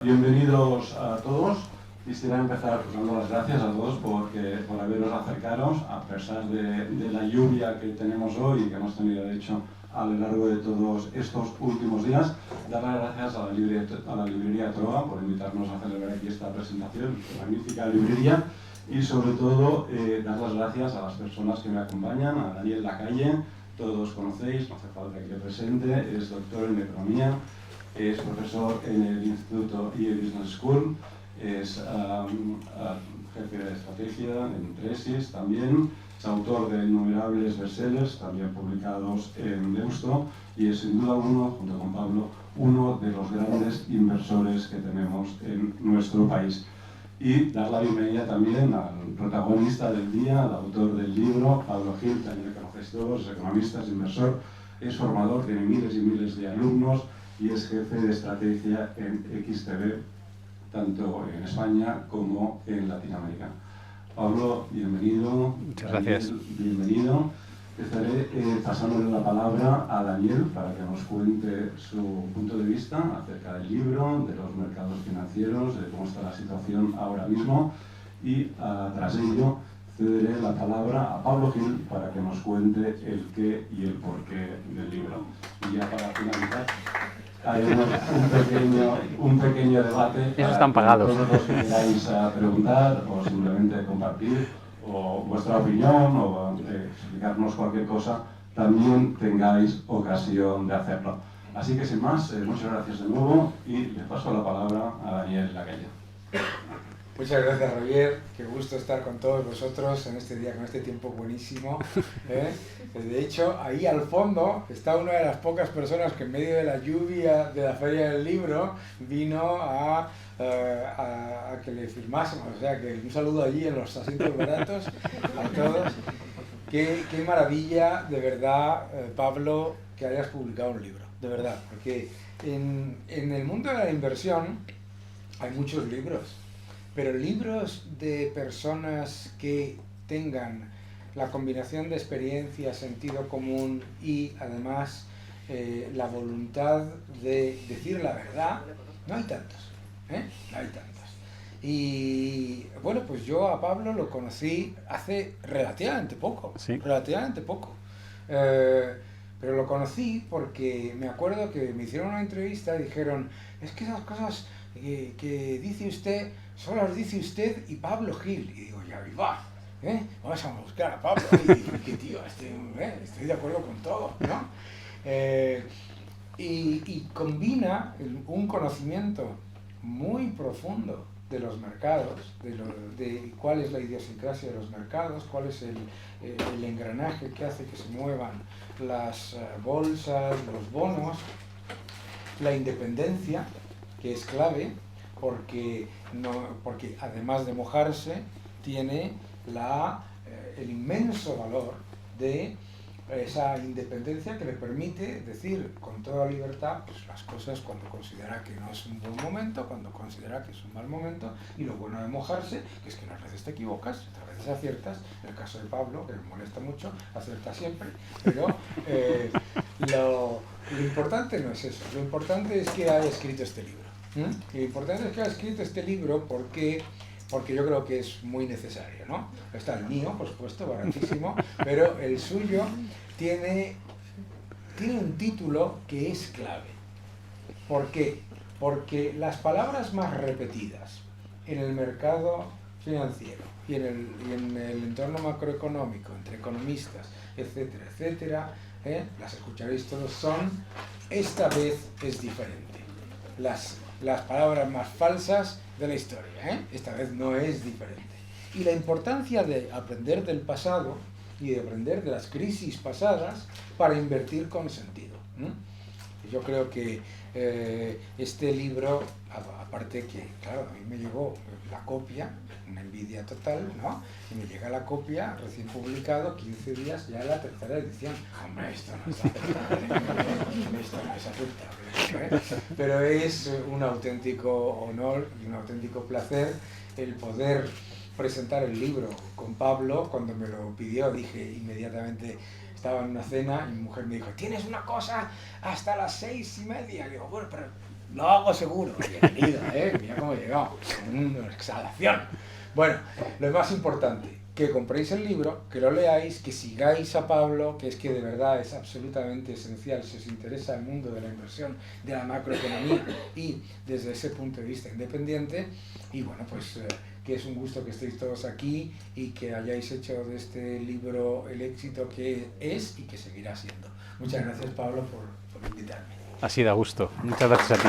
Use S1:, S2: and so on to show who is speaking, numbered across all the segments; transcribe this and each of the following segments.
S1: Bienvenidos a todos. Quisiera empezar dando las gracias a todos por haberos acercaros a pesar de la lluvia que tenemos hoy y que hemos tenido, de hecho, a lo largo de todos estos últimos días. Dar las gracias a la librería Troa por invitarnos a celebrar aquí esta presentación, esta magnífica librería, y sobre todo dar las gracias a las personas que me acompañan, a Daniel Lacalle, todos conocéis, no hace falta que le presente, es doctor en economía, es profesor en el Instituto EA Business School, es jefe de estrategia en Tresis también, es autor de innumerables bestsellers, también publicados en Deusto, y es sin duda junto con Pablo, uno de los grandes inversores que tenemos en nuestro país. Y dar la bienvenida también al protagonista del día, al autor del libro, Pablo Gil, también le conocéis todos, es economista, es inversor, es formador, tiene miles y miles de alumnos, y es jefe de estrategia en XTB, tanto en España como en Latinoamérica. Pablo, bienvenido.
S2: Muchas gracias.
S1: Bienvenido. Estaré pasándole la palabra a Daniel para que nos cuente su punto de vista acerca del libro, de los mercados financieros, de cómo está la situación ahora mismo, y tras ello cederé la palabra a Pablo Gil para que nos cuente el qué y el porqué del libro. Y ya para finalizar, haremos un pequeño debate.
S2: Esos están pagados.
S1: Todos los que queráis preguntar o simplemente compartir o vuestra opinión o explicarnos cualquier cosa, también tengáis ocasión de hacerlo. Así que sin más, muchas gracias de nuevo y le paso la palabra a Daniel Lacalle.
S3: Muchas gracias, Roger. Qué gusto estar con todos vosotros en este día, con este tiempo buenísimo. De hecho, ahí al fondo está una de las pocas personas que en medio de la lluvia de la Feria del Libro vino a que le firmásemos. O sea, que un saludo allí en los asientos baratos a todos. Qué maravilla, de verdad, Pablo, que hayas publicado un libro. De verdad, porque en el mundo de la inversión hay muchos libros. Pero libros de personas que tengan la combinación de experiencia, sentido común y además la voluntad de decir la verdad, no hay tantos, no hay tantos. Y bueno, pues yo a Pablo lo conocí hace relativamente poco,
S2: ¿Sí?
S3: Relativamente poco. Pero lo conocí porque me acuerdo que me hicieron una entrevista y dijeron, es que esas cosas que dice usted, solo las dice usted y Pablo Gil. Y digo, ya viva, vamos a buscar a Pablo. Y que tío, estoy de acuerdo con todo, ¿no? Y combina un conocimiento muy profundo de los mercados, de cuál es la idiosincrasia de los mercados, cuál es el engranaje que hace que se muevan las bolsas, los bonos, la independencia, que es clave, porque además de mojarse, tiene el inmenso valor de esa independencia que le permite decir con toda libertad pues, las cosas cuando considera que no es un buen momento, cuando considera que es un mal momento, y lo bueno de mojarse, que es que unas veces te equivocas, otras veces aciertas. En el caso de Pablo, que me molesta mucho, acierta siempre, pero lo importante no es eso, lo importante es que haya escrito este libro. Lo importante es que haya escrito este libro porque yo creo que es muy necesario, ¿no? Está el mío, por supuesto, baratísimo, pero el suyo tiene un título que es clave. ¿Por qué? Porque las palabras más repetidas en el mercado financiero y en el entorno macroeconómico, entre economistas, etcétera, etcétera, las escucharéis todos, son esta vez es diferente. Las palabras más falsas de la historia, esta vez no es diferente. Y la importancia de aprender del pasado y de aprender de las crisis pasadas para invertir con sentido. Yo creo que este libro, aparte que, claro, a mí me llegó la copia, una envidia total, ¿no? Y me llega la copia, recién publicado, 15 días, ya la tercera edición. Hombre, esto no es aceptable, esto no es aceptable, Pero es un auténtico honor y un auténtico placer el poder presentar el libro con Pablo. Cuando me lo pidió, dije inmediatamente, estaba en una cena y mi mujer me dijo, tienes una cosa hasta las 6:30. Y digo, bueno, pero Lo hago seguro. Bienvenido, mira cómo he llegado. Una exhalación. Bueno, lo más importante, que compréis el libro, que lo leáis, que sigáis a Pablo, que es que de verdad es absolutamente esencial si os interesa el mundo de la inversión, de la macroeconomía y desde ese punto de vista independiente. Y bueno, pues que es un gusto que estéis todos aquí y que hayáis hecho de este libro el éxito que es y que seguirá siendo. Muchas gracias, Pablo, por invitarme.
S2: Ha sido a gusto. Muchas gracias a ti.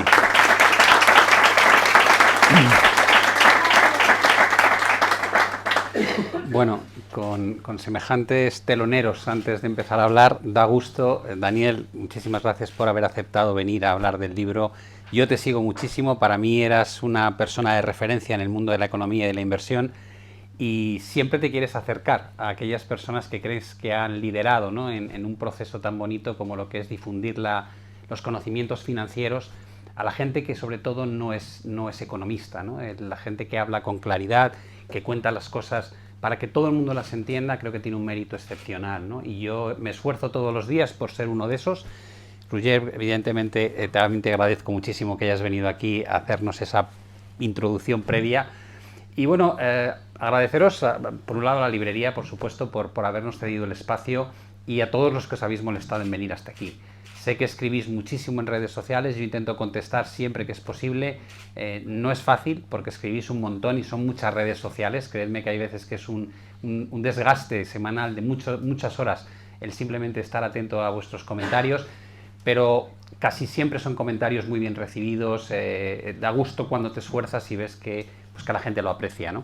S2: Bueno, con semejantes teloneros antes de empezar a hablar, da gusto. Daniel, muchísimas gracias por haber aceptado venir a hablar del libro. Yo te sigo muchísimo, para mí eras una persona de referencia en el mundo de la economía y de la inversión y siempre te quieres acercar a aquellas personas que crees que han liderado, ¿no?, en un proceso tan bonito como lo que es difundir los conocimientos financieros a la gente que sobre todo no es economista, ¿no? La gente que habla con claridad, que cuenta las cosas para que todo el mundo las entienda, creo que tiene un mérito excepcional, ¿no? Y yo me esfuerzo todos los días por ser uno de esos. Roger, evidentemente, también te agradezco muchísimo que hayas venido aquí a hacernos esa introducción previa. Y bueno, agradeceros, por un lado, a la librería, por supuesto, por habernos cedido el espacio y a todos los que os habéis molestado en venir hasta aquí. Sé que escribís muchísimo en redes sociales, yo intento contestar siempre que es posible. No es fácil porque escribís un montón y son muchas redes sociales. Creedme que hay veces que es un desgaste semanal de muchas horas el simplemente estar atento a vuestros comentarios, pero casi siempre son comentarios muy bien recibidos. Da gusto cuando te esfuerzas y ves que la gente lo aprecia, ¿no?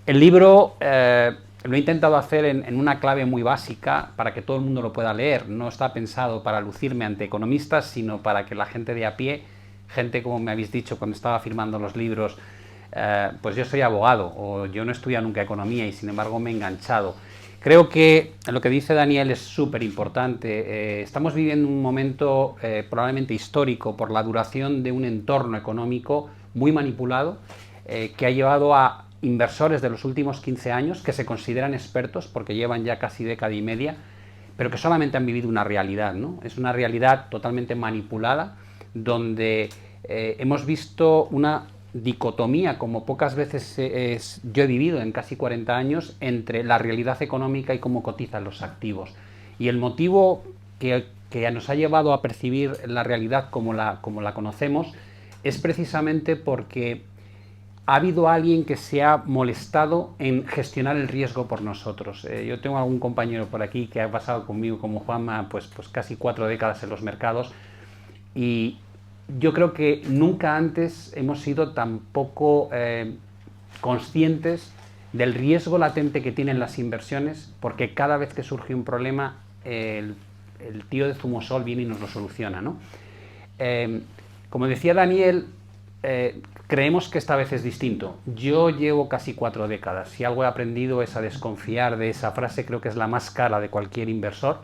S2: El libro lo he intentado hacer en una clave muy básica para que todo el mundo lo pueda leer. No está pensado para lucirme ante economistas, sino para que la gente de a pie, gente como me habéis dicho cuando estaba firmando los libros, pues yo soy abogado o yo no he estudiado nunca economía y sin embargo me he enganchado. Creo que lo que dice Daniel es súper importante. Estamos viviendo un momento probablemente histórico por la duración de un entorno económico muy manipulado que ha llevado a inversores de los últimos 15 años que se consideran expertos porque llevan ya casi década y media, pero que solamente han vivido una realidad, ¿no? Es una realidad totalmente manipulada donde hemos visto una dicotomía como pocas veces yo he vivido en casi 40 años entre la realidad económica y cómo cotizan los activos. Y el motivo que nos ha llevado a percibir la realidad como la conocemos es precisamente porque ha habido alguien que se ha molestado en gestionar el riesgo por nosotros. Yo tengo algún compañero por aquí que ha pasado conmigo como Juanma pues casi 4 décadas en los mercados y yo creo que nunca antes hemos sido tan poco conscientes del riesgo latente que tienen las inversiones, porque cada vez que surge un problema el tío de Zumosol viene y nos lo soluciona, ¿no? Como decía Daniel, creemos que esta vez es distinto. Yo llevo casi 4 décadas. Si algo he aprendido es a desconfiar de esa frase, creo que es la más cara de cualquier inversor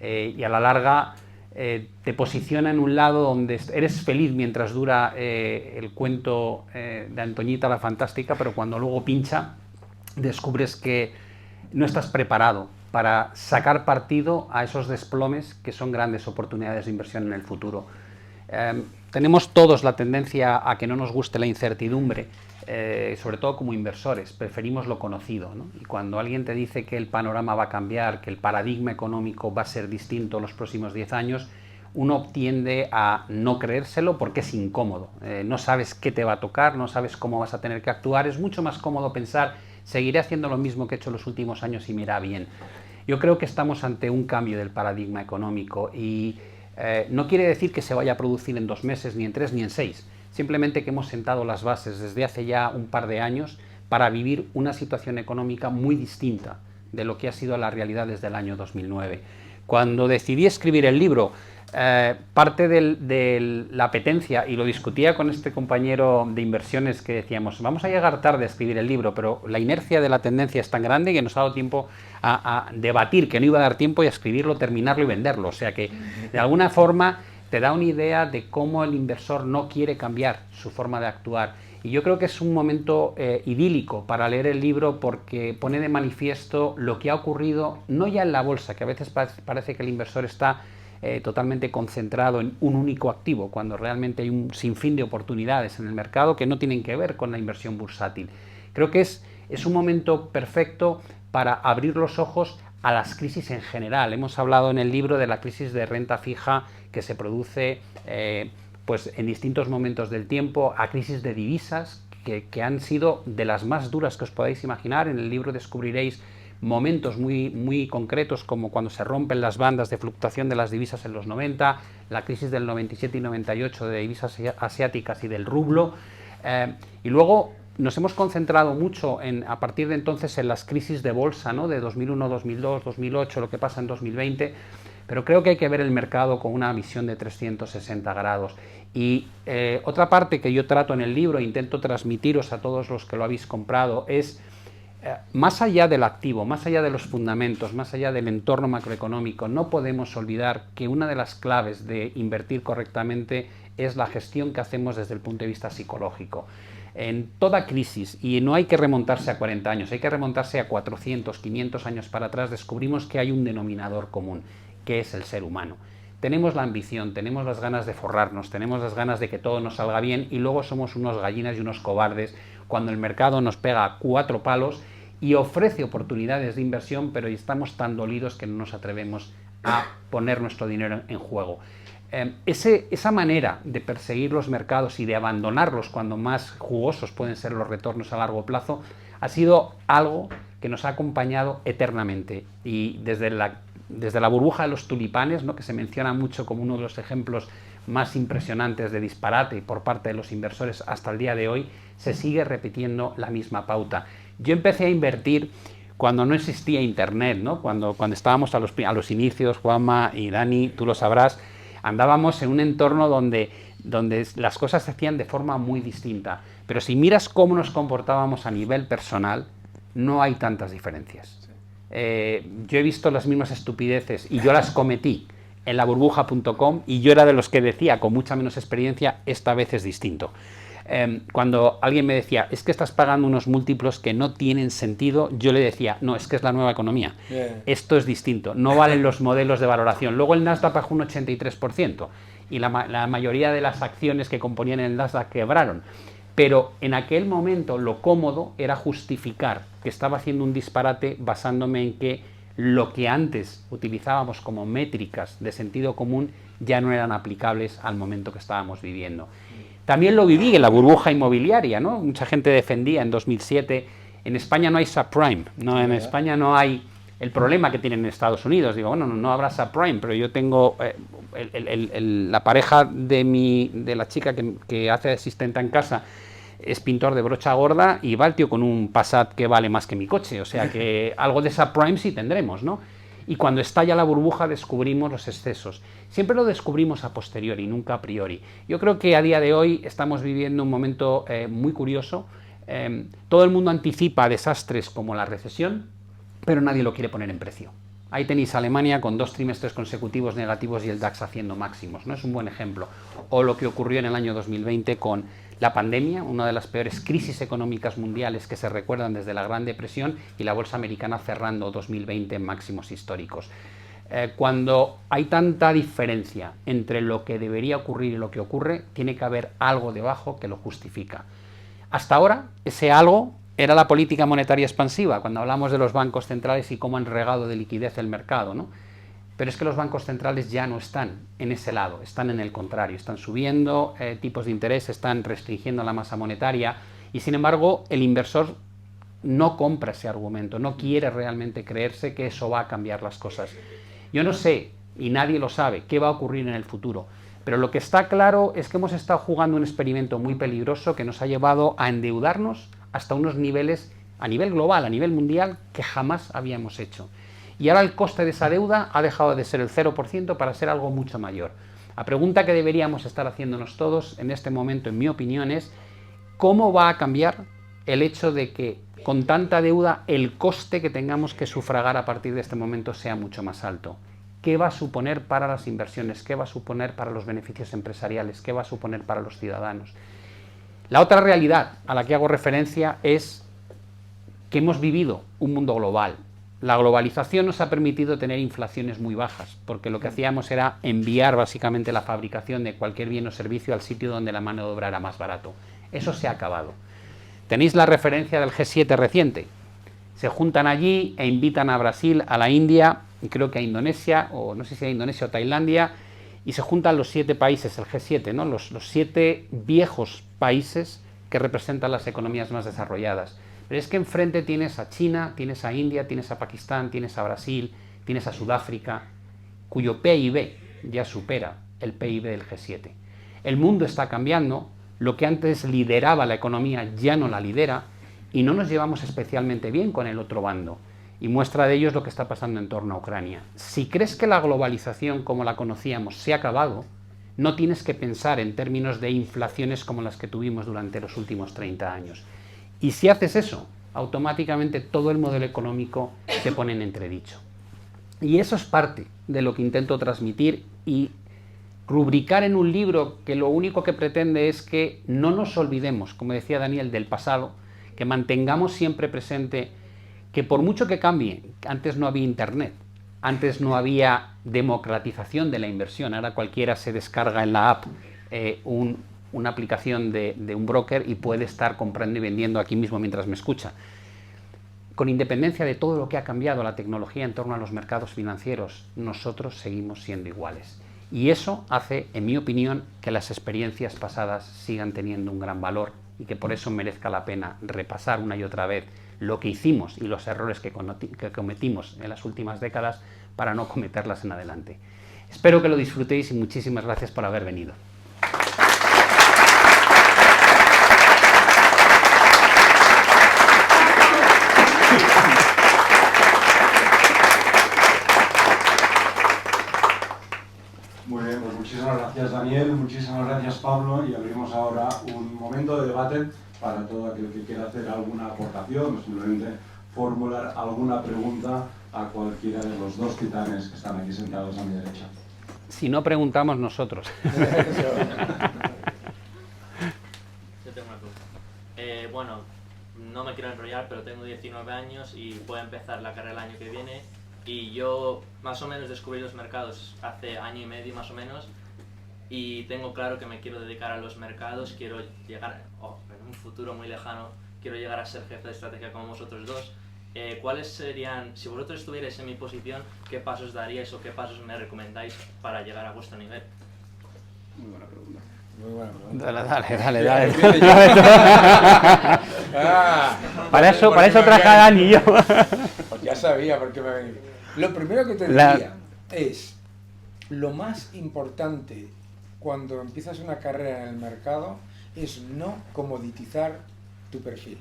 S2: y a la larga te posiciona en un lado donde eres feliz mientras dura el cuento de Antoñita la Fantástica, pero cuando luego pincha descubres que no estás preparado para sacar partido a esos desplomes que son grandes oportunidades de inversión en el futuro. Tenemos todos la tendencia a que no nos guste la incertidumbre, sobre todo como inversores, preferimos lo conocido, ¿no? Y cuando alguien te dice que el panorama va a cambiar, que el paradigma económico va a ser distinto en los próximos 10 años, uno tiende a no creérselo porque es incómodo. No sabes qué te va a tocar, no sabes cómo vas a tener que actuar. Es mucho más cómodo pensar, seguiré haciendo lo mismo que he hecho los últimos años y me irá bien. Yo creo que estamos ante un cambio del paradigma económico y no quiere decir que se vaya a producir en 2 meses, ni en 3, ni en 6. Simplemente que hemos sentado las bases desde hace ya un par de años para vivir una situación económica muy distinta de lo que ha sido la realidad desde el año 2009. Cuando decidí escribir el libro, parte de la apetencia, y lo discutía con este compañero de inversiones que decíamos, vamos a llegar tarde a escribir el libro, pero la inercia de la tendencia es tan grande que nos ha dado tiempo a debatir, que no iba a dar tiempo y a escribirlo, terminarlo y venderlo. O sea que, de alguna forma, te da una idea de cómo el inversor no quiere cambiar su forma de actuar. Y yo creo que es un momento idílico para leer el libro porque pone de manifiesto lo que ha ocurrido, no ya en la bolsa, que a veces parece que el inversor está totalmente concentrado en un único activo, cuando realmente hay un sinfín de oportunidades en el mercado que no tienen que ver con la inversión bursátil. Creo que es un momento perfecto para abrir los ojos a las crisis en general. Hemos hablado en el libro de la crisis de renta fija que se produce pues en distintos momentos del tiempo, a crisis de divisas que han sido de las más duras que os podáis imaginar. En el libro descubriréis momentos muy concretos, como cuando se rompen las bandas de fluctuación de las divisas en los 90, la crisis del 97 y 98 de divisas asiáticas y del rublo, y luego nos hemos concentrado mucho a partir de entonces en las crisis de bolsa, ¿no? De 2001, 2002, 2008, lo que pasa en 2020, pero creo que hay que ver el mercado con una visión de 360 grados. Y otra parte que yo trato en el libro e intento transmitiros a todos los que lo habéis comprado es, más allá del activo, más allá de los fundamentos, más allá del entorno macroeconómico, no podemos olvidar que una de las claves de invertir correctamente es la gestión que hacemos desde el punto de vista psicológico. En toda crisis, y no hay que remontarse a 40 años, hay que remontarse a 400, 500 años para atrás, descubrimos que hay un denominador común, que es el ser humano. Tenemos la ambición, tenemos las ganas de forrarnos, tenemos las ganas de que todo nos salga bien, y luego somos unos gallinas y unos cobardes cuando el mercado nos pega 4 palos y ofrece oportunidades de inversión, pero estamos tan dolidos que no nos atrevemos a poner nuestro dinero en juego. Esa manera de perseguir los mercados y de abandonarlos cuando más jugosos pueden ser los retornos a largo plazo ha sido algo que nos ha acompañado eternamente. Y desde la burbuja de los tulipanes, ¿no?, que se menciona mucho como uno de los ejemplos más impresionantes de disparate por parte de los inversores hasta el día de hoy, se sigue repitiendo la misma pauta. Yo empecé a invertir cuando no existía Internet, ¿no? Cuando estábamos a los inicios, Juanma y Dani, tú lo sabrás, andábamos en un entorno donde las cosas se hacían de forma muy distinta. Pero si miras cómo nos comportábamos a nivel personal, no hay tantas diferencias. Yo he visto las mismas estupideces y yo las cometí en laburbuja.com, y yo era de los que decía, con mucha menos experiencia, esta vez es distinto. Cuando alguien me decía, es que estás pagando unos múltiplos que no tienen sentido, yo le decía, no, es que es la nueva economía. Esto es distinto, no valen los modelos de valoración. Luego el Nasdaq bajó un 83% y la mayoría de las acciones que componían el Nasdaq quebraron. Pero en aquel momento lo cómodo era justificar que estaba haciendo un disparate basándome en que lo que antes utilizábamos como métricas de sentido común ya no eran aplicables al momento que estábamos viviendo. También lo viví en la burbuja inmobiliaria, ¿no? Mucha gente defendía en 2007, en España no hay subprime, ¿no? En España no hay el problema que tienen en Estados Unidos. Digo, bueno, no habrá subprime, pero yo tengo la pareja de la chica que hace asistente en casa, es pintor de brocha gorda y va el tío con un Passat que vale más que mi coche, o sea que algo de subprime sí tendremos, ¿no? Y cuando estalla la burbuja descubrimos los excesos. Siempre lo descubrimos a posteriori, nunca a priori. Yo creo que a día de hoy estamos viviendo un momento muy curioso. Todo el mundo anticipa desastres como la recesión, pero nadie lo quiere poner en precio. Ahí tenéis a Alemania con 2 trimestres consecutivos negativos y el DAX haciendo máximos, ¿no? Es un buen ejemplo. O lo que ocurrió en el año 2020 con la pandemia, una de las peores crisis económicas mundiales que se recuerdan desde la Gran Depresión, y la bolsa americana cerrando 2020 en máximos históricos. Cuando hay tanta diferencia entre lo que debería ocurrir y lo que ocurre, tiene que haber algo debajo que lo justifica. Hasta ahora, ese algo era la política monetaria expansiva, cuando hablamos de los bancos centrales y cómo han regado de liquidez el mercado, ¿no? Pero es que los bancos centrales ya no están en ese lado, están en el contrario, están subiendo tipos de interés, están restringiendo la masa monetaria, y sin embargo el inversor no compra ese argumento, no quiere realmente creerse que eso va a cambiar las cosas. Yo no sé, y nadie lo sabe, qué va a ocurrir en el futuro, pero lo que está claro es que hemos estado jugando un experimento muy peligroso que nos ha llevado a endeudarnos hasta unos niveles a nivel global, a nivel mundial, que jamás habíamos hecho. Y ahora el coste de esa deuda ha dejado de ser el 0% para ser algo mucho mayor. La pregunta que deberíamos estar haciéndonos todos en este momento, en mi opinión, es ¿cómo va a cambiar el hecho de que con tanta deuda el coste que tengamos que sufragar a partir de este momento sea mucho más alto? ¿Qué va a suponer para las inversiones? ¿Qué va a suponer para los beneficios empresariales? ¿Qué va a suponer para los ciudadanos? La otra realidad a la que hago referencia es que hemos vivido un mundo global. la globalización nos ha permitido tener inflaciones muy bajas, porque lo que hacíamos era enviar básicamente la fabricación de cualquier bien o servicio al sitio donde la mano de obra era más barato. Eso se ha acabado. Tenéis la referencia del G7 reciente. Se juntan allí e invitan a Brasil, a la India, y creo que a Indonesia, o no sé si a Indonesia o Tailandia, y se juntan los 7 países, el G7, ¿no? Los 7 viejos países que representan las economías más desarrolladas. Pero es que enfrente tienes a China, tienes a India, tienes a Pakistán, tienes a Brasil, tienes a Sudáfrica, cuyo PIB ya supera el PIB del G7. El mundo está cambiando, lo que antes lideraba la economía ya no la lidera, y no nos llevamos especialmente bien con el otro bando. Y muestra de ello es lo que está pasando en torno a Ucrania. Si crees que la globalización como la conocíamos se ha acabado, no tienes que pensar en términos de inflaciones como las que tuvimos durante los últimos 30 años. Y si haces eso, automáticamente todo el modelo económico se pone en entredicho. Y eso es parte de lo que intento transmitir y rubricar en un libro que lo único que pretende es que no nos olvidemos, como decía Daniel, del pasado, que mantengamos siempre presente que por mucho que cambie, antes no había internet, antes no había democratización de la inversión, ahora cualquiera se descarga en la app una aplicación de un broker y puede estar comprando y vendiendo aquí mismo mientras me escucha. Con independencia de todo lo que ha cambiado la tecnología en torno a los mercados financieros, nosotros seguimos siendo iguales. Y eso hace, en mi opinión, que las experiencias pasadas sigan teniendo un gran valor y que por eso merezca la pena repasar una y otra vez lo que hicimos y los errores que cometimos en las últimas décadas para no cometerlas en adelante. Espero que lo disfrutéis y muchísimas gracias por haber venido.
S1: Muy bien, pues muchísimas gracias Daniel, muchísimas gracias Pablo, y abrimos ahora un momento de debate para todo aquel que quiera hacer alguna aportación o simplemente formular alguna pregunta a cualquiera de los 2 titanes que están aquí sentados a mi derecha.
S2: Si no preguntamos nosotros.
S4: Yo tengo una pregunta. Bueno, no me quiero enrollar, pero tengo 19 años y voy a empezar la carrera el año que viene. Y yo más o menos descubrí los mercados hace año y medio más o menos, y tengo claro que me quiero dedicar a los mercados, quiero llegar, en un futuro muy lejano, quiero llegar a ser jefe de estrategia como vosotros dos. ¿Cuáles serían, si vosotros estuvierais en mi posición, qué pasos daríais o qué pasos me recomendáis para llegar a vuestro nivel?
S1: Muy buena pregunta.
S3: Muy buena pregunta.
S2: Dale.
S3: Para
S2: Para eso traje a Dani y yo.
S3: Pues ya sabía por qué me venía. Lo primero que te diría es, lo más importante cuando empiezas una carrera en el mercado es no comoditizar tu perfil,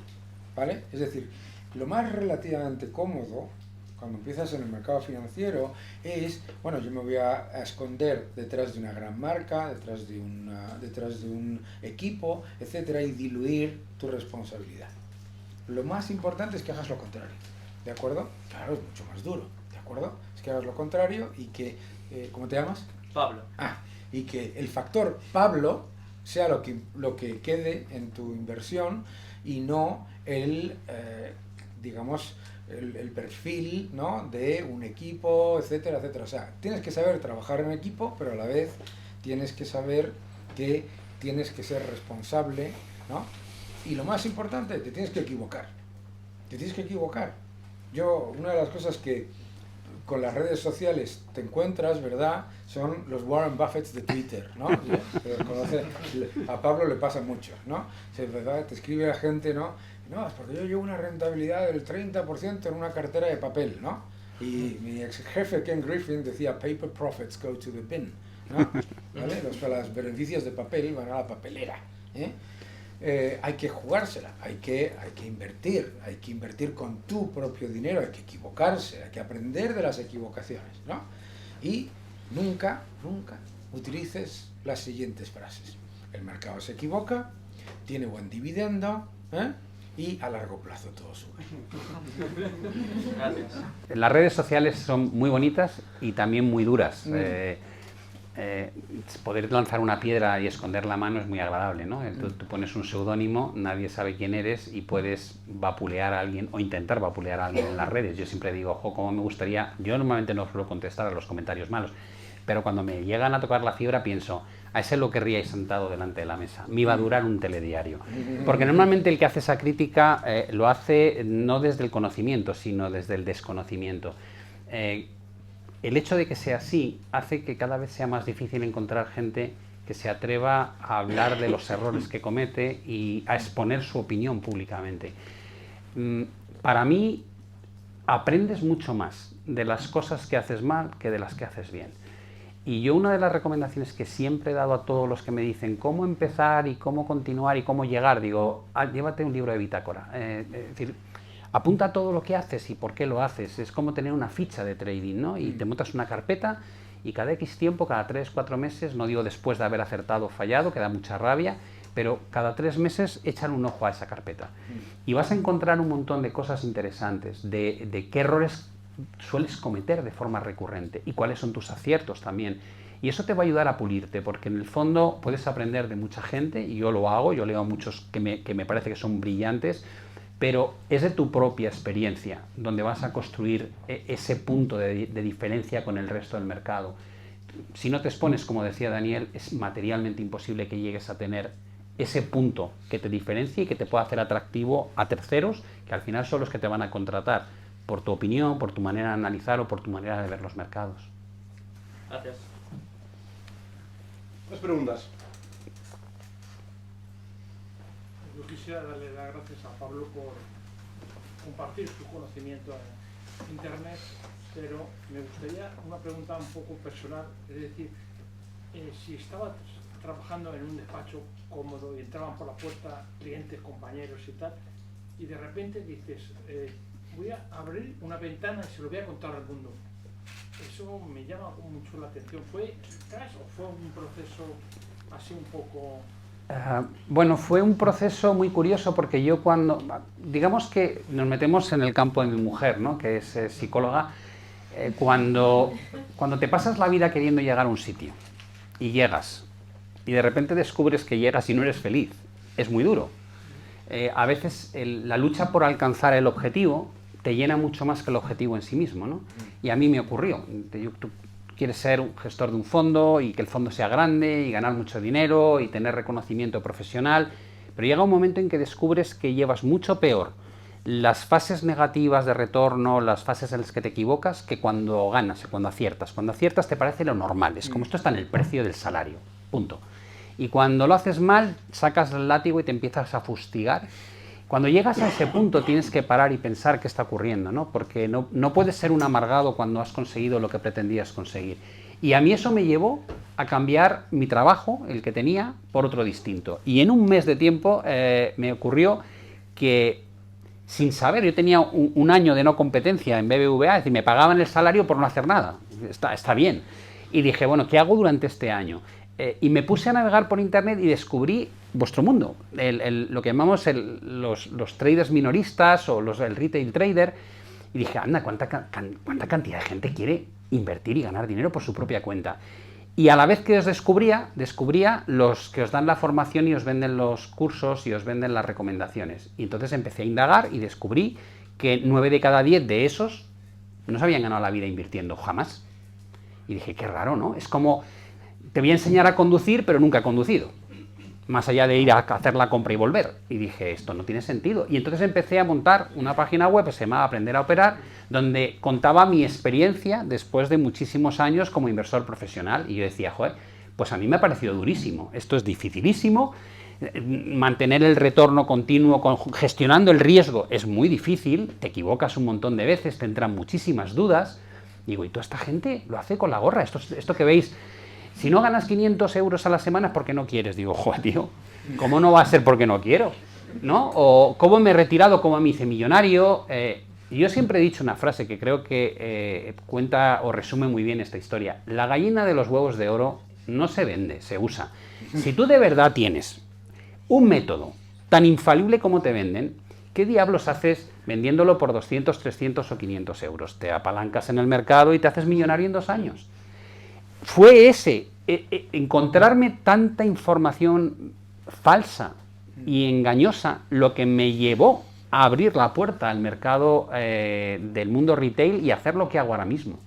S3: ¿vale? Es decir, lo más relativamente cómodo cuando empiezas en el mercado financiero es, bueno, yo me voy a esconder detrás de una gran marca, detrás de un equipo, etcétera, y diluir tu responsabilidad. Lo más importante es que hagas lo contrario, ¿de acuerdo? Claro, es mucho más duro, ¿de acuerdo? Es que hagas lo contrario y que, ¿cómo te llamas?
S4: Pablo.
S3: Y que el factor Pablo sea lo que quede en tu inversión y no digamos, el perfil, ¿no?, de un equipo, etcétera, etcétera. O sea, tienes que saber trabajar en equipo, pero a la vez tienes que saber que tienes que ser responsable, ¿no? Y lo más importante, te tienes que equivocar. Te tienes que equivocar. Una de las cosas que con las redes sociales te encuentras, ¿verdad?, son los Warren Buffetts de Twitter, ¿no? A Pablo le pasa mucho, ¿no? ¿Verdad? Te escribe la gente, ¿no? No, es porque yo llevo una rentabilidad del 30% en una cartera de papel, ¿no? Y mi ex jefe Ken Griffin decía, paper profits go to the bin, ¿no? ¿Vale? Los beneficios de papel van a la papelera, ¿eh? Hay que jugársela, hay que invertir con tu propio dinero, hay que equivocarse, hay que aprender de las equivocaciones, ¿no? Y nunca utilices las siguientes frases. El mercado se equivoca, tiene buen dividendo, y a largo plazo todo sube.
S4: Gracias.
S2: Las redes sociales son muy bonitas y también muy duras. poder lanzar una piedra y esconder la mano es muy agradable, ¿no? Tú pones un seudónimo, nadie sabe quién eres y puedes vapulear a alguien o intentar vapulear a alguien en las redes. Yo siempre digo, ojo, cómo me gustaría, yo normalmente no suelo contestar a los comentarios malos, pero cuando me llegan a tocar la fibra pienso, a ese lo querríais sentado delante de la mesa, me iba a durar un telediario. Porque normalmente el que hace esa crítica lo hace no desde el conocimiento, sino desde el desconocimiento. El hecho de que sea así hace que cada vez sea más difícil encontrar gente que se atreva a hablar de los errores que comete y a exponer su opinión públicamente. Para mí, aprendes mucho más de las cosas que haces mal que de las que haces bien. Y yo una de las recomendaciones que siempre he dado a todos los que me dicen cómo empezar y cómo continuar y cómo llegar, digo, llévate un libro de bitácora. Es decir, apunta todo lo que haces y por qué lo haces. Es como tener una ficha de trading, ¿no? Y te montas una carpeta y cada X tiempo, cada 3, 4 meses, no digo después de haber acertado o fallado, que da mucha rabia, pero cada 3 meses echan un ojo a esa carpeta. Y vas a encontrar un montón de cosas interesantes, de qué errores sueles cometer de forma recurrente y cuáles son tus aciertos también. Y eso te va a ayudar a pulirte, porque en el fondo puedes aprender de mucha gente, y yo lo hago, yo leo a muchos que me parece que son brillantes, pero es de tu propia experiencia donde vas a construir ese punto de diferencia con el resto del mercado. Si no te expones, como decía Daniel, es materialmente imposible que llegues a tener ese punto que te diferencie y que te pueda hacer atractivo a terceros, que al final son los que te van a contratar por tu opinión, por tu manera de analizar o por tu manera de ver los mercados.
S4: Gracias.
S5: Más preguntas.
S6: Yo quisiera darle las gracias a Pablo por compartir su conocimiento en Internet, pero me gustaría una pregunta un poco personal, es decir, si estabas trabajando en un despacho cómodo y entraban por la puerta clientes, compañeros y tal, y de repente dices, voy a abrir una ventana y se lo voy a contar al mundo. Eso me llama mucho la atención. ¿Fue quizás o fue un proceso así un poco...?
S2: Bueno, fue un proceso muy curioso porque yo digamos que nos metemos en el campo de mi mujer, ¿no? Que es psicóloga, cuando te pasas la vida queriendo llegar a un sitio y llegas y de repente descubres que llegas y no eres feliz, es muy duro. A veces la lucha por alcanzar el objetivo te llena mucho más que el objetivo en sí mismo, ¿no? Y a mí me ocurrió. Tú quieres ser un gestor de un fondo y que el fondo sea grande y ganar mucho dinero y tener reconocimiento profesional, pero llega un momento en que descubres que llevas mucho peor las fases negativas de retorno, las fases en las que te equivocas, que cuando ganas, cuando aciertas. Cuando aciertas te parece lo normal, es como esto está en el precio del salario, punto. Y cuando lo haces mal, sacas el látigo y te empiezas a fustigar. Cuando llegas a ese punto tienes que parar y pensar qué está ocurriendo, ¿no? Porque no puedes ser un amargado cuando has conseguido lo que pretendías conseguir. Y a mí eso me llevó a cambiar mi trabajo, el que tenía, por otro distinto. Y en un mes de tiempo me ocurrió que, sin saber, yo tenía un año de no competencia en BBVA, es decir, me pagaban el salario por no hacer nada. Está bien. Y dije, bueno, ¿qué hago durante este año? Y me puse a navegar por internet y descubrí vuestro mundo, lo que llamamos los traders minoristas o el retail trader, y dije, anda, ¿cuánta cantidad de gente quiere invertir y ganar dinero por su propia cuenta? Y a la vez que os descubría los que os dan la formación y os venden los cursos y os venden las recomendaciones. Y entonces empecé a indagar y descubrí que 9 de cada 10 de esos no se habían ganado la vida invirtiendo jamás. Y dije, qué raro, ¿no? Es como, te voy a enseñar a conducir, pero nunca he conducido. Más allá de ir a hacer la compra y volver. Y dije, esto no tiene sentido. Y entonces empecé a montar una página web que se llamaba Aprender a Operar, donde contaba mi experiencia después de muchísimos años como inversor profesional. Y yo decía, joder, pues a mí me ha parecido durísimo. Esto es dificilísimo. Mantener el retorno continuo, gestionando el riesgo, es muy difícil. Te equivocas un montón de veces, te entran muchísimas dudas. Digo, y toda esta gente lo hace con la gorra. Esto que veis... Si no ganas 500 euros a la semana es porque no quieres. Digo, joder, tío, ¿cómo no va a ser porque no quiero? ¿No? O cómo me he retirado, cómo me hice millonario. Yo siempre he dicho una frase que creo que cuenta o resume muy bien esta historia. La gallina de los huevos de oro no se vende, se usa. Si tú de verdad tienes un método tan infalible como te venden, ¿qué diablos haces vendiéndolo por 200, 300 o 500 euros? Te apalancas en el mercado y te haces millonario en 2 años. Fue ese encontrarme tanta información falsa y engañosa lo que me llevó a abrir la puerta al mercado del mundo retail y hacer lo que hago ahora mismo.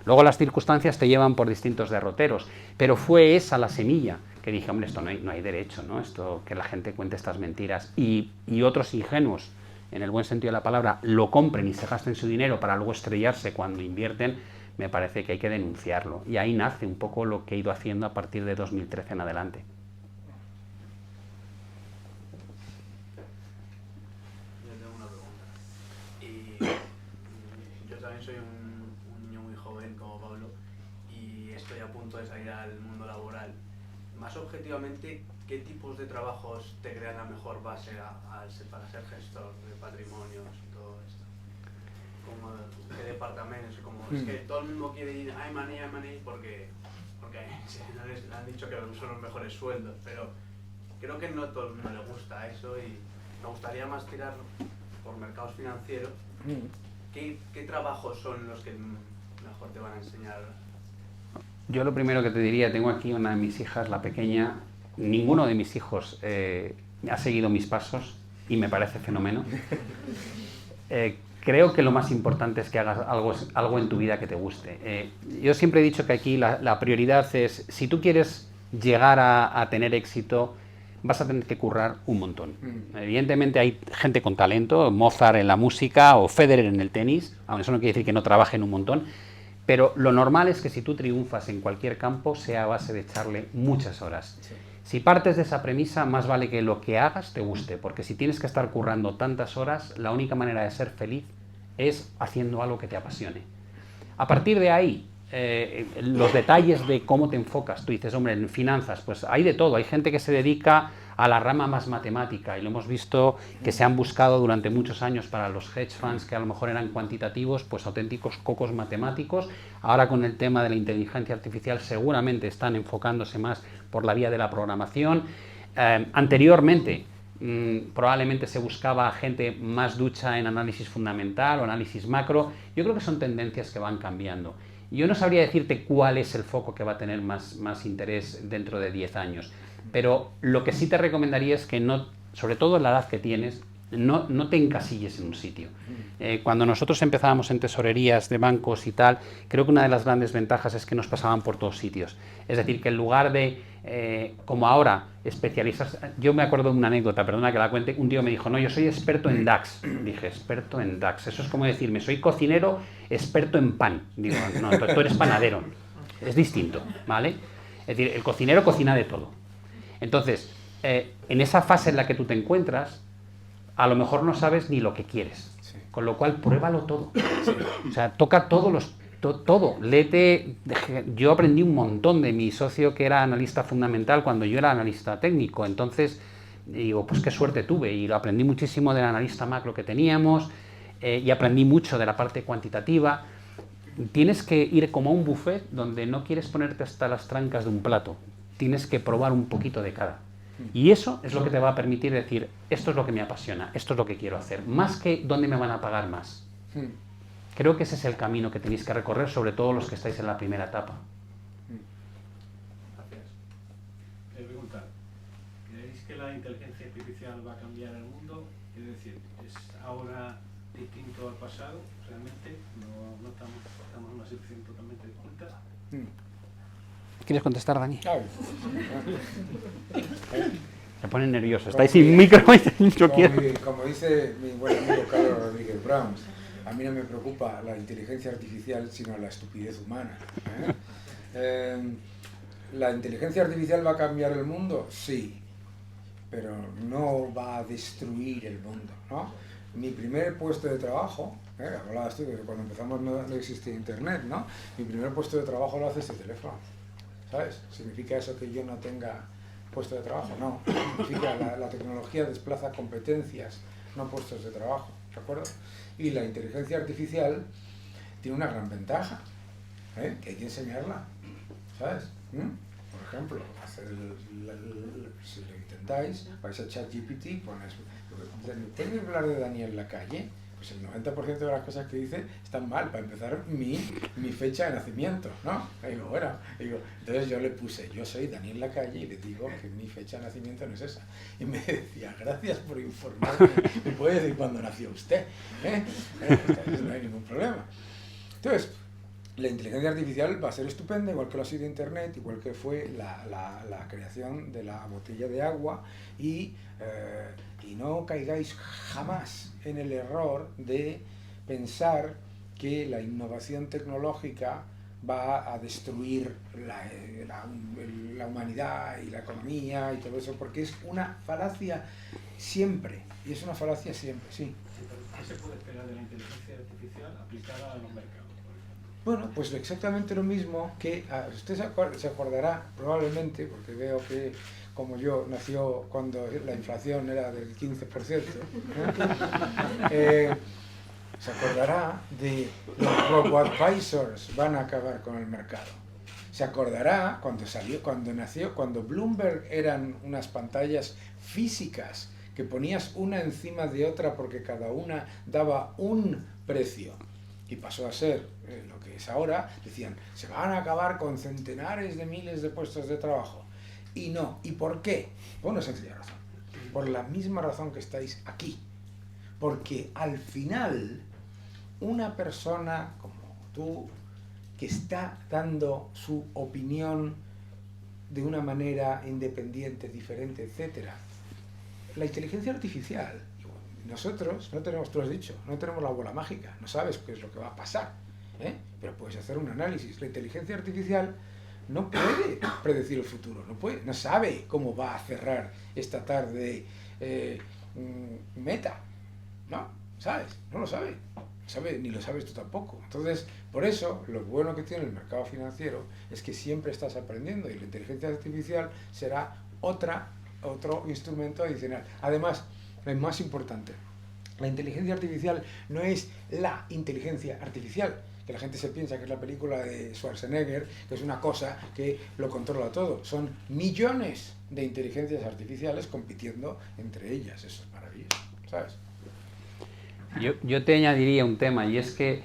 S2: Luego las circunstancias te llevan por distintos derroteros, pero fue esa la semilla que dije, hombre, esto no hay derecho, ¿no? Esto que la gente cuente estas mentiras y otros ingenuos, en el buen sentido de la palabra, lo compren y se gasten su dinero para luego estrellarse cuando invierten, me parece que hay que denunciarlo. Y ahí nace un poco lo que he ido haciendo a partir de 2013 en adelante.
S5: Yo tengo una pregunta. Y yo también soy un niño muy joven como Pablo y estoy a punto de salir al mundo laboral. Más objetivamente, ¿qué tipos de trabajos te crean la mejor base para ser gestor de patrimonios y todo esto? Como qué departamentos, es que todo el mundo quiere ir a M&A porque sí, le han dicho que son los mejores sueldos, pero creo que no a todo el mundo le gusta eso y me gustaría más tirar por mercados financieros. ¿Qué trabajos son los que mejor te van a enseñar?
S2: Yo lo primero que te diría, tengo aquí una de mis hijas, la pequeña, ninguno de mis hijos ha seguido mis pasos y me parece fenómeno. Creo que lo más importante es que hagas algo en tu vida que te guste. Yo siempre he dicho que aquí la prioridad es, si tú quieres llegar a tener éxito, vas a tener que currar un montón. Evidentemente hay gente con talento, Mozart en la música o Federer en el tenis, aunque eso no quiere decir que no trabajen un montón, pero lo normal es que si tú triunfas en cualquier campo sea a base de echarle muchas horas. Sí. Si partes de esa premisa, más vale que lo que hagas te guste, porque si tienes que estar currando tantas horas, la única manera de ser feliz es haciendo algo que te apasione. A partir de ahí, los detalles de cómo te enfocas, tú dices, hombre, en finanzas, pues hay de todo, hay gente que se dedica a la rama más matemática y lo hemos visto que se han buscado durante muchos años para los hedge funds que a lo mejor eran cuantitativos, pues auténticos cocos matemáticos. Ahora con el tema de la inteligencia artificial seguramente están enfocándose más por la vía de la programación. Anteriormente probablemente se buscaba gente más ducha en análisis fundamental o análisis macro. Yo creo que son tendencias que van cambiando. Yo no sabría decirte cuál es el foco que va a tener más interés dentro de 10 años, pero lo que sí te recomendaría es que, no, sobre todo en la edad que tienes, no te encasilles en un sitio. Cuando nosotros empezábamos en tesorerías de bancos y tal, creo que una de las grandes ventajas es que nos pasaban por todos sitios. Es decir, que en lugar de, como ahora, especializarse... Yo me acuerdo de una anécdota, perdona que la cuente, un tío me dijo, no, yo soy experto en DAX. Dije, experto en DAX. Eso es como decirme, soy cocinero experto en pan. Digo, no, tú eres panadero. Es distinto, ¿vale? Es decir, el cocinero cocina de todo. Entonces, en esa fase en la que tú te encuentras, a lo mejor no sabes ni lo que quieres. Sí. Con lo cual, pruébalo todo. Sí. O sea, toca todo. Léete. Yo aprendí un montón de mi socio que era analista fundamental cuando yo era analista técnico. Entonces, digo, pues qué suerte tuve. Y lo aprendí muchísimo del analista macro que teníamos y aprendí mucho de la parte cuantitativa. Tienes que ir como a un buffet donde no quieres ponerte hasta las trancas de un plato. Tienes que probar un poquito de cada. Y eso es lo que te va a permitir decir, esto es lo que me apasiona, esto es lo que quiero hacer, más que dónde me van a pagar más. Creo que ese es el camino que tenéis que recorrer, sobre todo los que estáis en la primera etapa.
S7: Gracias. Pregunta, ¿creéis que la inteligencia artificial va a cambiar el mundo? Es decir, ¿es ahora distinto al pasado? ¿Realmente no estamos en una situación totalmente distinta?
S2: ¿Quieres contestar, Dani? Se pone nervioso. Estáis sin micro y yo quiero.
S3: Como dice mi buen amigo Carlos Rodríguez Brown, a mí no me preocupa la inteligencia artificial, sino la estupidez humana. ¿La inteligencia artificial va a cambiar el mundo? Sí, pero no va a destruir el mundo, ¿no? Mi primer puesto de trabajo, hablabas tú de que cuando empezamos no existía internet, ¿no? Mi primer puesto de trabajo lo hace este teléfono. ¿Sabes? ¿Significa eso que yo no tenga puesto de trabajo? No. Significa la tecnología desplaza competencias, no puestos de trabajo. ¿De acuerdo? Y la inteligencia artificial tiene una gran ventaja, que hay que enseñarla. ¿Sabes? Por ejemplo, si lo intentáis, vais a ChatGPT, pones... ¿Puedes hablar de Daniel Lacalle? pues el 90% de las cosas que dice están mal. Para empezar, mi fecha de nacimiento, ¿no? Y digo, bueno, entonces yo le puse, yo soy Daniel Lacalle y le digo que mi fecha de nacimiento no es esa. Y me decía, gracias por informarme, me puede decir cuándo nació usted, Entonces, no hay ningún problema. Entonces, la inteligencia artificial va a ser estupenda, igual que lo ha sido Internet, igual que fue la creación de la botella de agua, y no caigáis jamás en el error de pensar que la innovación tecnológica va a destruir la humanidad y la economía y todo eso, porque es una falacia siempre, y es una falacia siempre, sí.
S7: ¿Qué se puede esperar de la inteligencia artificial aplicada a los mercados?
S3: Bueno, pues exactamente lo mismo que usted se acordará probablemente, porque veo que como yo nació cuando la inflación era del 15%, se acordará de los robo-advisors van a acabar con el mercado. Se acordará cuando Bloomberg eran unas pantallas físicas que ponías una encima de otra porque cada una daba un precio. Y pasó a ser lo que es ahora, decían, se van a acabar con centenares de miles de puestos de trabajo. Y no. ¿Y por qué? Por una sencilla razón. Por la misma razón que estáis aquí. Porque al final, una persona como tú, que está dando su opinión de una manera independiente, diferente, etc., la inteligencia artificial, nosotros no tenemos, tú lo has dicho, no tenemos la bola mágica, no sabes qué es lo que va a pasar, pero puedes hacer un análisis. La inteligencia artificial no puede predecir el futuro, no sabe cómo va a cerrar esta tarde Meta, ¿no? ¿Sabes? No lo sabe, ni lo sabes tú tampoco. Entonces, por eso, lo bueno que tiene el mercado financiero es que siempre estás aprendiendo, y la inteligencia artificial será otro instrumento adicional. Además, lo más importante, la inteligencia artificial no es la inteligencia artificial, que la gente se piensa que es la película de Schwarzenegger, que es una cosa que lo controla todo. Son millones de inteligencias artificiales compitiendo entre ellas. Eso es maravilloso, ¿sabes?
S2: Yo te añadiría un tema, y es que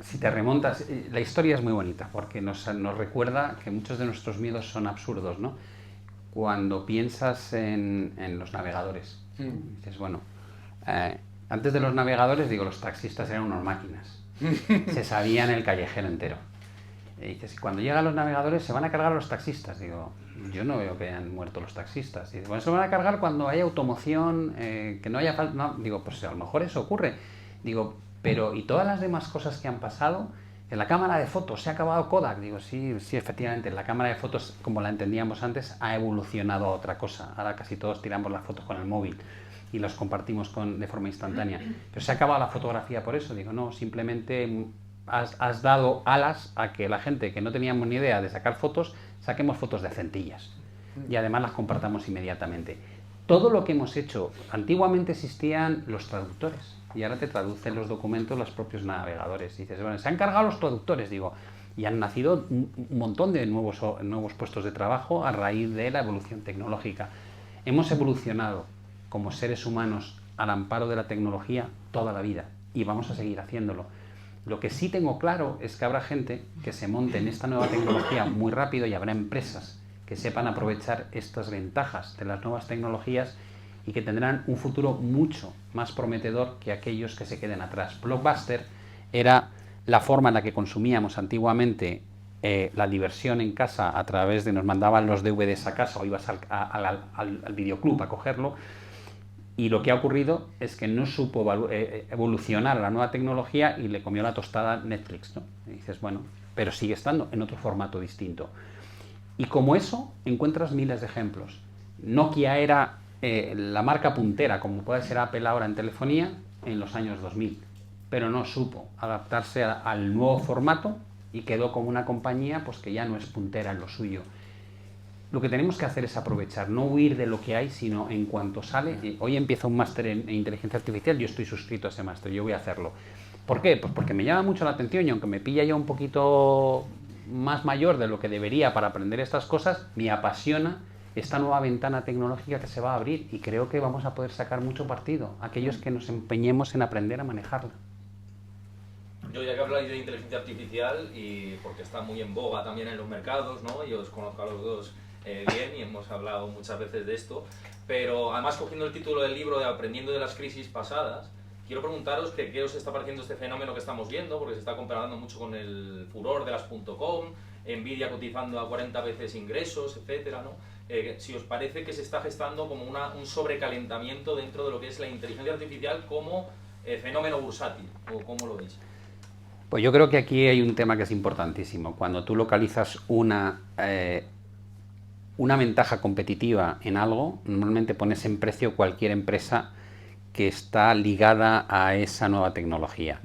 S2: si te remontas, la historia es muy bonita, porque nos recuerda que muchos de nuestros miedos son absurdos, ¿no? Cuando piensas en los navegadores, dices, bueno, antes de los navegadores, digo, los taxistas eran unas máquinas, se sabían el callejero entero. Y dices, cuando llegan los navegadores, ¿se van a cargar a los taxistas? Digo, yo no veo que hayan muerto los taxistas. Y dice, bueno, se van a cargar cuando haya automoción, que no haya falta. No, digo, pues a lo mejor eso ocurre. Digo, pero ¿y todas las demás cosas que han pasado? En la cámara de fotos, ¿se ha acabado Kodak? Digo, sí, efectivamente, la cámara de fotos, como la entendíamos antes, ha evolucionado a otra cosa. Ahora casi todos tiramos las fotos con el móvil y los compartimos de forma instantánea. ¿Pero se ha acabado la fotografía por eso? Digo, no, simplemente has dado alas a que la gente que no teníamos ni idea de sacar fotos, saquemos fotos decentillas. Y además las compartamos inmediatamente. Todo lo que hemos hecho, antiguamente existían los traductores. Y ahora te traducen los documentos los propios navegadores. Y dices, bueno, se han cargado los traductores, digo, y han nacido un montón de nuevos puestos de trabajo a raíz de la evolución tecnológica. Hemos evolucionado como seres humanos al amparo de la tecnología toda la vida, y vamos a seguir haciéndolo. Lo que sí tengo claro es que habrá gente que se monte en esta nueva tecnología muy rápido, y habrá empresas que sepan aprovechar estas ventajas de las nuevas tecnologías y que tendrán un futuro mucho más prometedor que aquellos que se queden atrás. Blockbuster era la forma en la que consumíamos antiguamente la diversión en casa a través de nos mandaban los DVDs a casa o ibas al videoclub a cogerlo, y lo que ha ocurrido es que no supo evolucionar a la nueva tecnología y le comió la tostada Netflix, ¿no? Y dices, bueno, pero sigue estando en otro formato distinto. Y como eso encuentras miles de ejemplos. Nokia era la marca puntera, como puede ser Apple ahora en telefonía, en los años 2000, pero no supo adaptarse al nuevo formato y quedó como una compañía pues que ya no es puntera en lo suyo. Lo que tenemos que hacer es aprovechar, no huir de lo que hay, sino en cuanto sale. Hoy empieza un máster en inteligencia artificial, yo estoy suscrito a ese máster, yo voy a hacerlo. ¿Por qué? Pues porque me llama mucho la atención, y aunque me pilla ya un poquito más mayor de lo que debería para aprender estas cosas, me apasiona esta nueva ventana tecnológica que se va a abrir y creo que vamos a poder sacar mucho partido, aquellos que nos empeñemos en aprender a manejarla.
S8: Yo ya que habláis de inteligencia artificial, y porque está muy en boga también en los mercados, ¿no? Yo os conozco a los dos bien y hemos hablado muchas veces de esto, pero además cogiendo el título del libro de Aprendiendo de las crisis pasadas, quiero preguntaros que qué os está pareciendo este fenómeno que estamos viendo, porque se está comparando mucho con el furor de las .com, Nvidia cotizando a 40 veces ingresos, etcétera, ¿no? Si os parece que se está gestando como un sobrecalentamiento dentro de lo que es la inteligencia artificial como fenómeno bursátil, o cómo lo veis.
S2: Pues yo creo que aquí hay un tema que es importantísimo. Cuando tú localizas una ventaja competitiva en algo, normalmente pones en precio cualquier empresa que está ligada a esa nueva tecnología.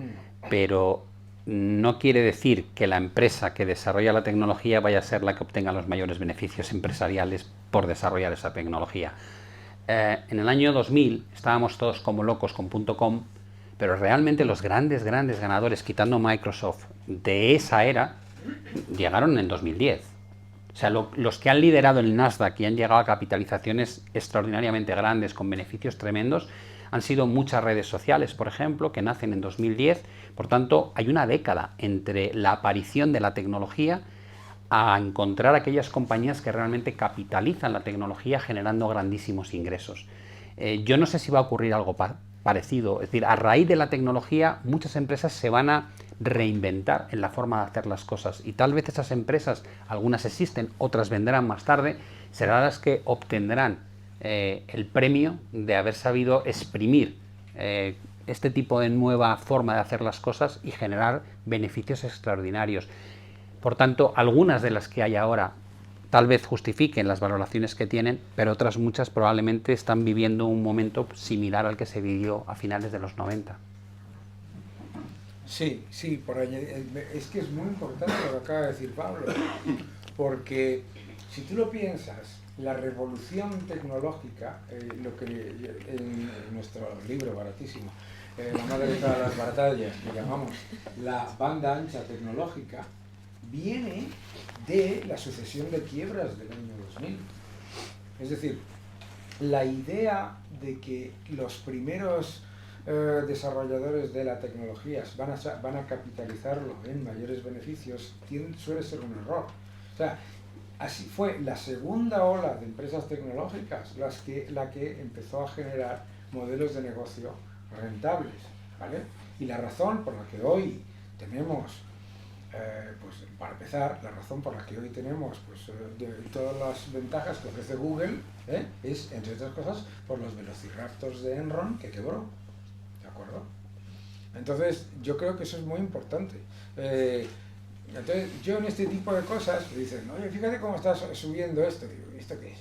S2: Pero no quiere decir que la empresa que desarrolla la tecnología vaya a ser la que obtenga los mayores beneficios empresariales por desarrollar esa tecnología. En el año 2000 estábamos todos como locos con .com, pero realmente los grandes ganadores, quitando Microsoft, de esa era, llegaron en 2010. O sea, los que han liderado el Nasdaq y han llegado a capitalizaciones extraordinariamente grandes, con beneficios tremendos, han sido muchas redes sociales, por ejemplo, que nacen en 2010. Por tanto, hay una década entre la aparición de la tecnología a encontrar aquellas compañías que realmente capitalizan la tecnología generando grandísimos ingresos. Yo no sé si va a ocurrir algo parecido, es decir, a raíz de la tecnología muchas empresas se van a reinventar en la forma de hacer las cosas y tal vez esas empresas, algunas existen, otras vendrán más tarde, serán las que obtendrán el premio de haber sabido exprimir este tipo de nueva forma de hacer las cosas y generar beneficios extraordinarios. Por tanto, algunas de las que hay ahora tal vez justifiquen las valoraciones que tienen, pero otras muchas probablemente están viviendo un momento similar al que se vivió a finales de los 90.
S3: Sí, por añadir, es que es muy importante lo que acaba de decir Pablo, porque si tú lo piensas, la revolución tecnológica, lo que en nuestro libro baratísimo, la madre de todas las batallas, que llamamos la banda ancha tecnológica, viene de la sucesión de quiebras del año 2000. Es decir, la idea de que los primeros desarrolladores de la tecnología van a capitalizarlo en mayores beneficios suele ser un error. O sea, así fue la segunda ola de empresas tecnológicas la que empezó a generar modelos de negocio rentables, ¿vale? Y la razón por la que hoy tenemos pues para empezar, la razón por la que hoy tenemos de todas las ventajas que ofrece Google es, entre otras cosas, por los velociraptors de Enron que quebró, ¿de acuerdo? Entonces, yo creo que eso es muy importante. Entonces, yo en este tipo de cosas, me dicen, oye, fíjate cómo estás subiendo esto. Digo, ¿esto qué es?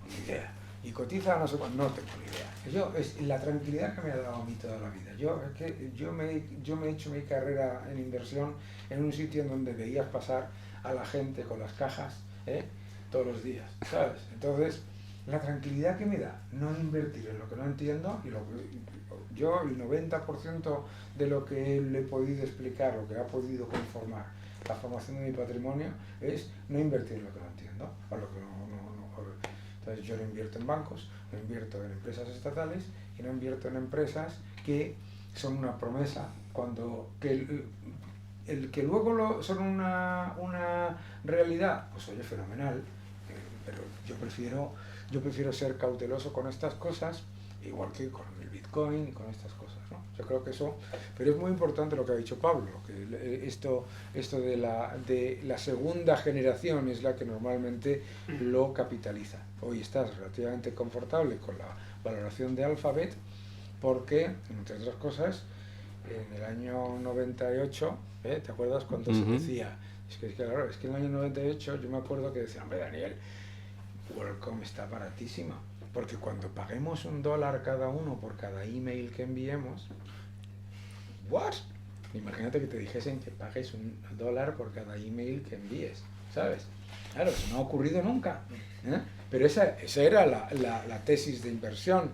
S3: Ni idea. Y cotiza no sé cuánto, no tengo ni idea. Es la tranquilidad que me ha dado a mí toda la vida. Yo me he hecho mi carrera en inversión en un sitio en donde veías pasar a la gente con las cajas todos los días, ¿sabes? Entonces, la tranquilidad que me da no invertir en lo que no entiendo, y yo el 90% de lo que le he podido explicar, lo que ha podido conformar la formación de mi patrimonio, es no invertir en lo que no entiendo, o lo que no. Entonces yo no invierto en bancos, no invierto en empresas estatales y no invierto en empresas que son una promesa, el que luego son una realidad, pues oye, fenomenal, pero yo prefiero ser cauteloso con estas cosas, igual que con el Bitcoin y con estas cosas, ¿no? Yo creo que eso, pero es muy importante lo que ha dicho Pablo, que esto de la segunda generación es la que normalmente lo capitaliza. Hoy estás relativamente confortable con la valoración de Alphabet porque, entre otras cosas, en el año 98, ¿te acuerdas cuando se decía? Es que claro, es que en el año 98 yo me acuerdo que decían, hombre, Daniel, WorldCom está baratísima, porque cuando paguemos $1 cada uno por cada email que enviemos, ¿what? Imagínate que te dijesen que pagues $1 por cada email que envíes, ¿sabes? Claro, eso no ha ocurrido nunca, pero esa era la tesis de inversión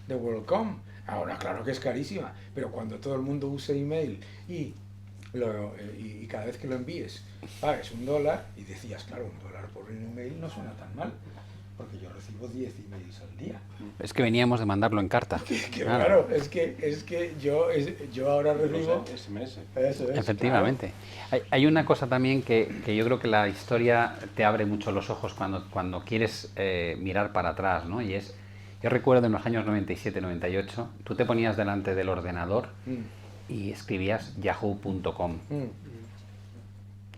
S3: de WorldCom. Ahora, claro que es carísima, pero cuando todo el mundo use email y cada vez que lo envíes pagues $1, y decías, claro, $1 por un email no suena tan mal. porque yo recibo 10 emails al día.
S2: Es que veníamos de mandarlo en carta.
S3: Claro, es que yo ahora recibo...
S1: SMS.
S3: Eso es,
S2: Efectivamente.
S3: claro.
S2: Hay una cosa también que yo creo que la historia te abre mucho los ojos cuando quieres mirar para atrás, ¿no? Y es, yo recuerdo en los años 97, 98, tú te ponías delante del ordenador y escribías yahoo.com.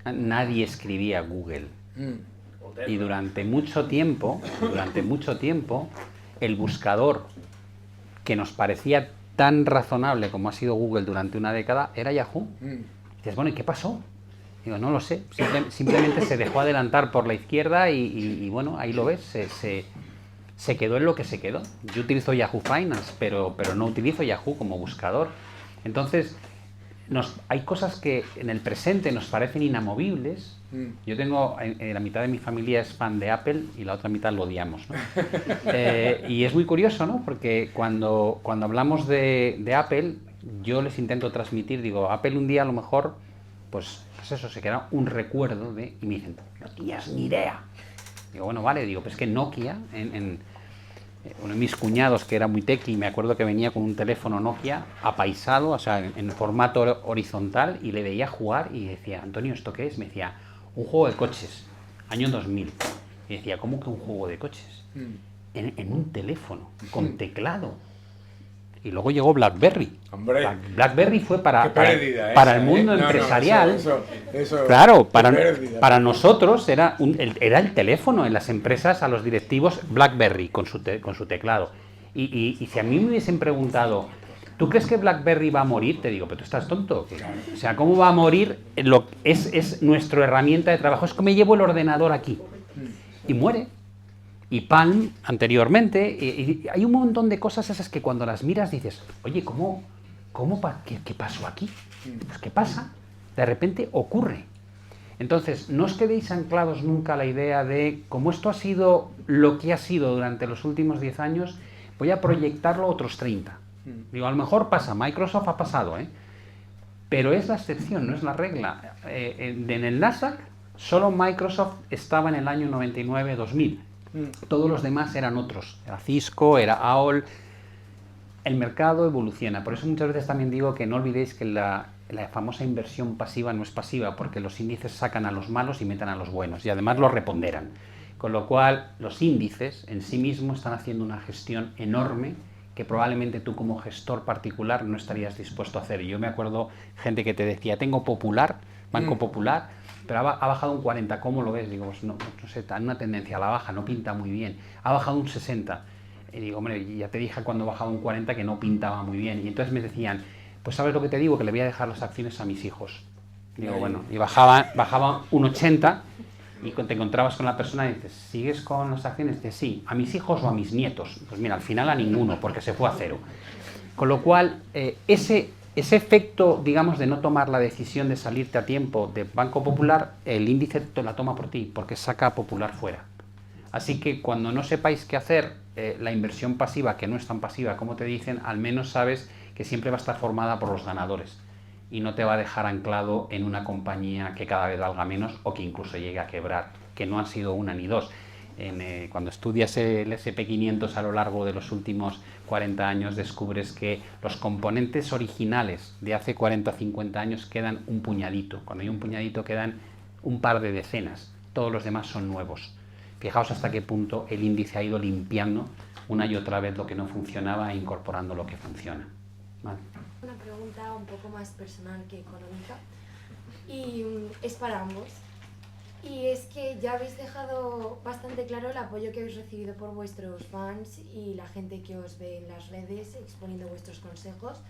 S2: Nadie escribía Google. Y durante mucho tiempo, el buscador que nos parecía tan razonable como ha sido Google durante una década era Yahoo. Y dices, bueno, ¿y qué pasó? Digo, no lo sé. Simplemente se dejó adelantar por la izquierda y bueno, ahí lo ves, se quedó en lo que se quedó. Yo utilizo Yahoo Finance, pero no utilizo Yahoo como buscador. Entonces, hay cosas que en el presente nos parecen inamovibles. Yo tengo, la mitad de mi familia es fan de Apple y la otra mitad lo odiamos, ¿no? Y es muy curioso, ¿no? Porque cuando hablamos de Apple, yo les intento transmitir, digo, Apple un día a lo mejor, pues eso, se queda un recuerdo y me dicen, no tienes ni idea. Digo, bueno, vale, digo, pues que Nokia, uno de mis cuñados que era muy tequi, me acuerdo que venía con un teléfono Nokia apaisado, o sea, en formato horizontal, y le veía jugar y decía, Antonio, ¿esto qué es? Me decía, un juego de coches, año 2000. Y decía, ¿cómo que un juego de coches? En un teléfono, con teclado. Y luego llegó BlackBerry.
S3: Hombre,
S2: BlackBerry fue para el mundo
S3: No,
S2: empresarial.
S3: Eso,
S2: Claro,
S3: qué pérdida.
S2: para nosotros era el teléfono en las empresas, a los directivos, BlackBerry con su teclado. Y si a mí me hubiesen preguntado, ¿tú crees que BlackBerry va a morir? Te digo, pero tú estás tonto. O sea, ¿cómo va a morir? Es nuestra herramienta de trabajo. Es que me llevo el ordenador aquí. Y muere. Y Palm anteriormente. Y hay un montón de cosas esas que cuando las miras dices, oye, ¿qué pasó aquí? Pues ¿qué pasa? De repente ocurre. Entonces, no os quedéis anclados nunca a la idea de, como esto ha sido lo que ha sido durante los últimos 10 años, voy a proyectarlo otros 30. Digo, a lo mejor pasa, Microsoft ha pasado, pero es la excepción, no es la regla. En el Nasdaq, solo Microsoft estaba en el año 99-2000. Todos los demás eran otros. Era Cisco, era AOL. El mercado evoluciona. Por eso muchas veces también digo que no olvidéis que la famosa inversión pasiva no es pasiva, porque los índices sacan a los malos y meten a los buenos. Y además los reponderan. Con lo cual, los índices en sí mismos están haciendo una gestión enorme que probablemente tú como gestor particular no estarías dispuesto a hacer. Y yo me acuerdo gente que te decía, tengo Popular, Banco Popular, pero ha bajado un 40, ¿cómo lo ves? Digo, pues no sé, está en una tendencia a la baja, no pinta muy bien. Ha bajado un 60. Y digo, hombre, ya te dije cuando bajaba un 40 que no pintaba muy bien. Y entonces me decían, pues ¿sabes lo que te digo? Que le voy a dejar las acciones a mis hijos. Digo, bueno, y bajaba un 80 y te encontrabas con la persona y dices, ¿sigues con las acciones? Dices, sí, ¿a mis hijos o a mis nietos? Pues mira, al final a ninguno, porque se fue a cero. Con lo cual, ese efecto, digamos, de no tomar la decisión de salirte a tiempo de Banco Popular, el índice te la toma por ti, porque saca a Popular fuera. Así que cuando no sepáis qué hacer, la inversión pasiva, que no es tan pasiva como te dicen, al menos sabes que siempre va a estar formada por los ganadores y no te va a dejar anclado en una compañía que cada vez valga menos o que incluso llegue a quebrar, que no han sido una ni dos. Cuando estudias el SP500 a lo largo de los últimos 40 años, descubres que los componentes originales de hace 40 o 50 años quedan un puñadito. Cuando hay un puñadito quedan un par de decenas. Todos los demás son nuevos. Fijaos hasta qué punto el índice ha ido limpiando una y otra vez lo que no funcionaba e incorporando lo que funciona. ¿Vale?
S9: Una pregunta un poco más personal que económica y es para ambos. Y es que ya habéis dejado bastante claro el apoyo que habéis recibido por vuestros fans y la gente que os ve en las redes exponiendo vuestros consejos,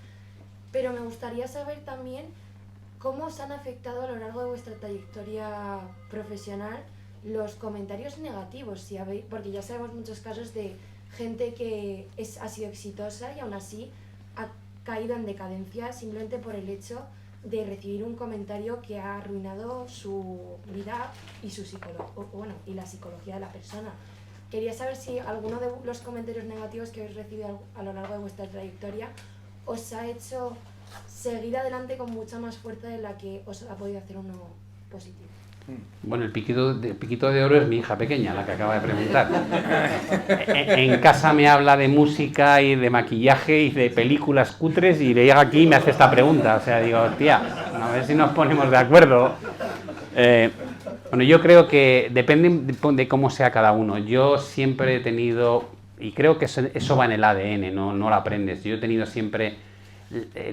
S9: pero me gustaría saber también cómo os han afectado a lo largo de vuestra trayectoria profesional los comentarios negativos, porque ya sabemos muchos casos de gente que ha sido exitosa y aún así ha caído en decadencia simplemente por el hecho de recibir un comentario que ha arruinado su vida y y la psicología de la persona. Quería saber si alguno de los comentarios negativos que habéis recibido a lo largo de vuestra trayectoria os ha hecho seguir adelante con mucha más fuerza de la que os ha podido hacer uno positivo.
S2: Bueno, el piquito de oro es mi hija pequeña, la que acaba de preguntar. En casa me habla de música y de maquillaje y de películas cutres y llega aquí y me hace esta pregunta. O sea, digo, tía, a ver si nos ponemos de acuerdo. Bueno, yo creo que depende de cómo sea cada uno. Yo siempre he tenido, y creo que eso va en el ADN, no lo aprendes. Yo he tenido siempre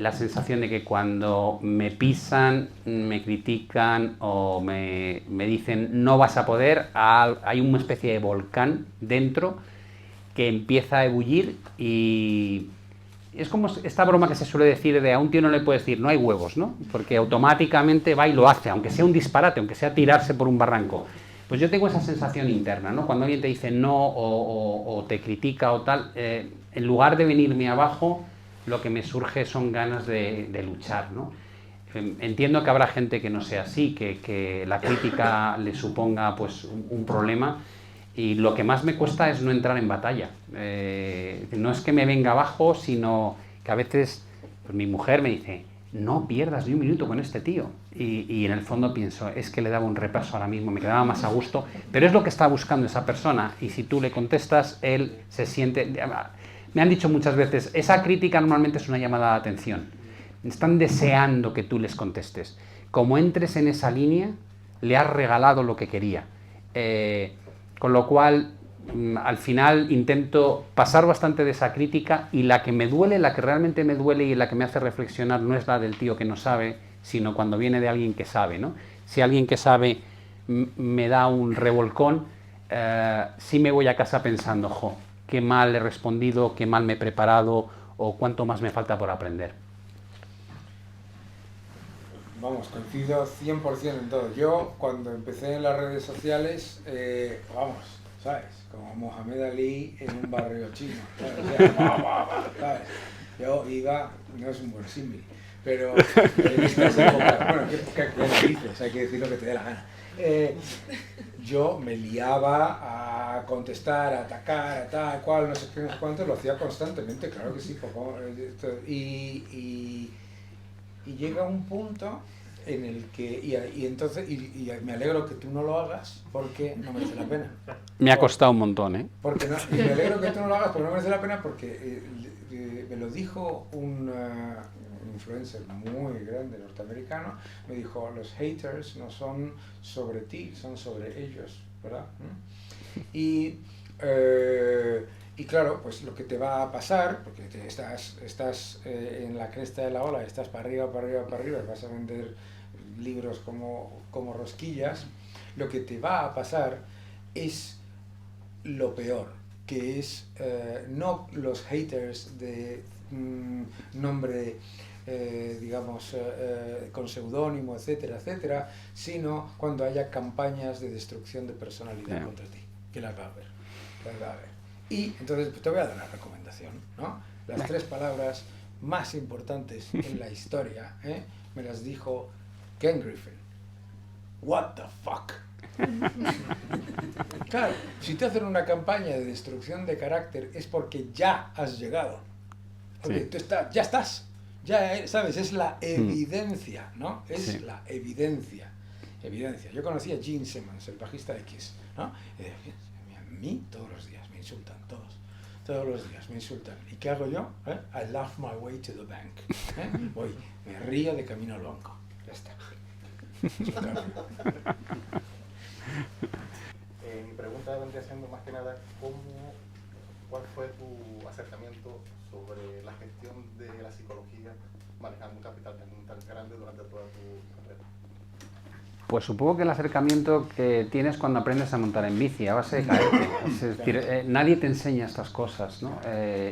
S2: la sensación de que cuando me pisan, me critican o me dicen no vas a poder, hay una especie de volcán dentro que empieza a ebullir y es como esta broma que se suele decir de a un tío no le puedes decir no hay huevos, ¿no? Porque automáticamente va y lo hace, aunque sea un disparate, aunque sea tirarse por un barranco. Pues yo tengo esa sensación interna, ¿no? Cuando alguien te dice no o te critica o tal, en lugar de venirme abajo, lo que me surge son ganas de luchar, ¿no? Entiendo que habrá gente que no sea así, que la crítica le suponga pues un problema, y lo que más me cuesta es no entrar en batalla. No es que me venga abajo, sino que a veces pues, mi mujer me dice no pierdas ni un minuto con este tío, y en el fondo pienso, es que le daba un repaso ahora mismo, me quedaba más a gusto, pero es lo que está buscando esa persona, y si tú le contestas, él se siente... Me han dicho muchas veces, esa crítica normalmente es una llamada de atención. Están deseando que tú les contestes. Como entres en esa línea, le has regalado lo que quería. Con lo cual, al final intento pasar bastante de esa crítica, y la que me duele, la que realmente me duele y la que me hace reflexionar no es la del tío que no sabe, sino cuando viene de alguien que sabe, ¿no? Si alguien que sabe me da un revolcón, sí me voy a casa pensando, jo, qué mal he respondido, qué mal me he preparado o cuánto más me falta por aprender.
S3: Vamos, coincido 100% en todo. Yo, cuando empecé en las redes sociales, vamos, ¿sabes? Como Mohamed Ali en un barrio chino, ¿sabes? O sea, ¿sabes? Yo iba, no es un buen símil, pero en estas épocas, bueno, ¿qué dices? Hay que decir lo que te dé la gana. Yo me liaba a contestar, a atacar, a tal, cual, no sé qué, no sé cuánto, lo hacía constantemente, claro que sí, y llega un punto en el que, entonces me alegro que tú no lo hagas porque no merece la pena.
S2: Me ha costado un montón, ¿eh?
S3: Porque no, y me alegro que tú no lo hagas porque no merece la pena, porque me lo dijo un influencer muy grande norteamericano, me dijo, los haters no son sobre ti, son sobre ellos, ¿verdad? Y claro, pues lo que te va a pasar, porque estás en la cresta de la ola, estás para arriba, para arriba, para arriba, vas a vender libros como rosquillas, lo que te va a pasar es lo peor, que es no los haters de nombre, digamos, con seudónimo, etcétera, etcétera, sino cuando haya campañas de destrucción de personalidad contra ti, que las va a haber, Y entonces pues, te voy a dar una recomendación, ¿no? Las 3 palabras más importantes en la historia, me las dijo Ken Griffin. What the fuck? Claro, si te hacen una campaña de destrucción de carácter es porque ya has llegado. Porque tú ya estás. Ya, ¿sabes? Es la evidencia, ¿no? Es la evidencia. Yo conocí a Gene Simmons, el bajista de Kiss, ¿no? Y a mí todos los días me insultan, todos los días me insultan. ¿Y qué hago yo? I laugh my way to the bank. Voy, me río de camino al banco. Ya está.
S10: Mi pregunta vendría siendo más que nada, ¿cuál fue tu acercamiento sobre la gestión de la psicología manejando un capital tan grande durante toda tu carrera?
S2: Pues supongo que el acercamiento que tienes cuando aprendes a montar en bici, a base de caerte. Es decir, nadie te enseña estas cosas, ¿no?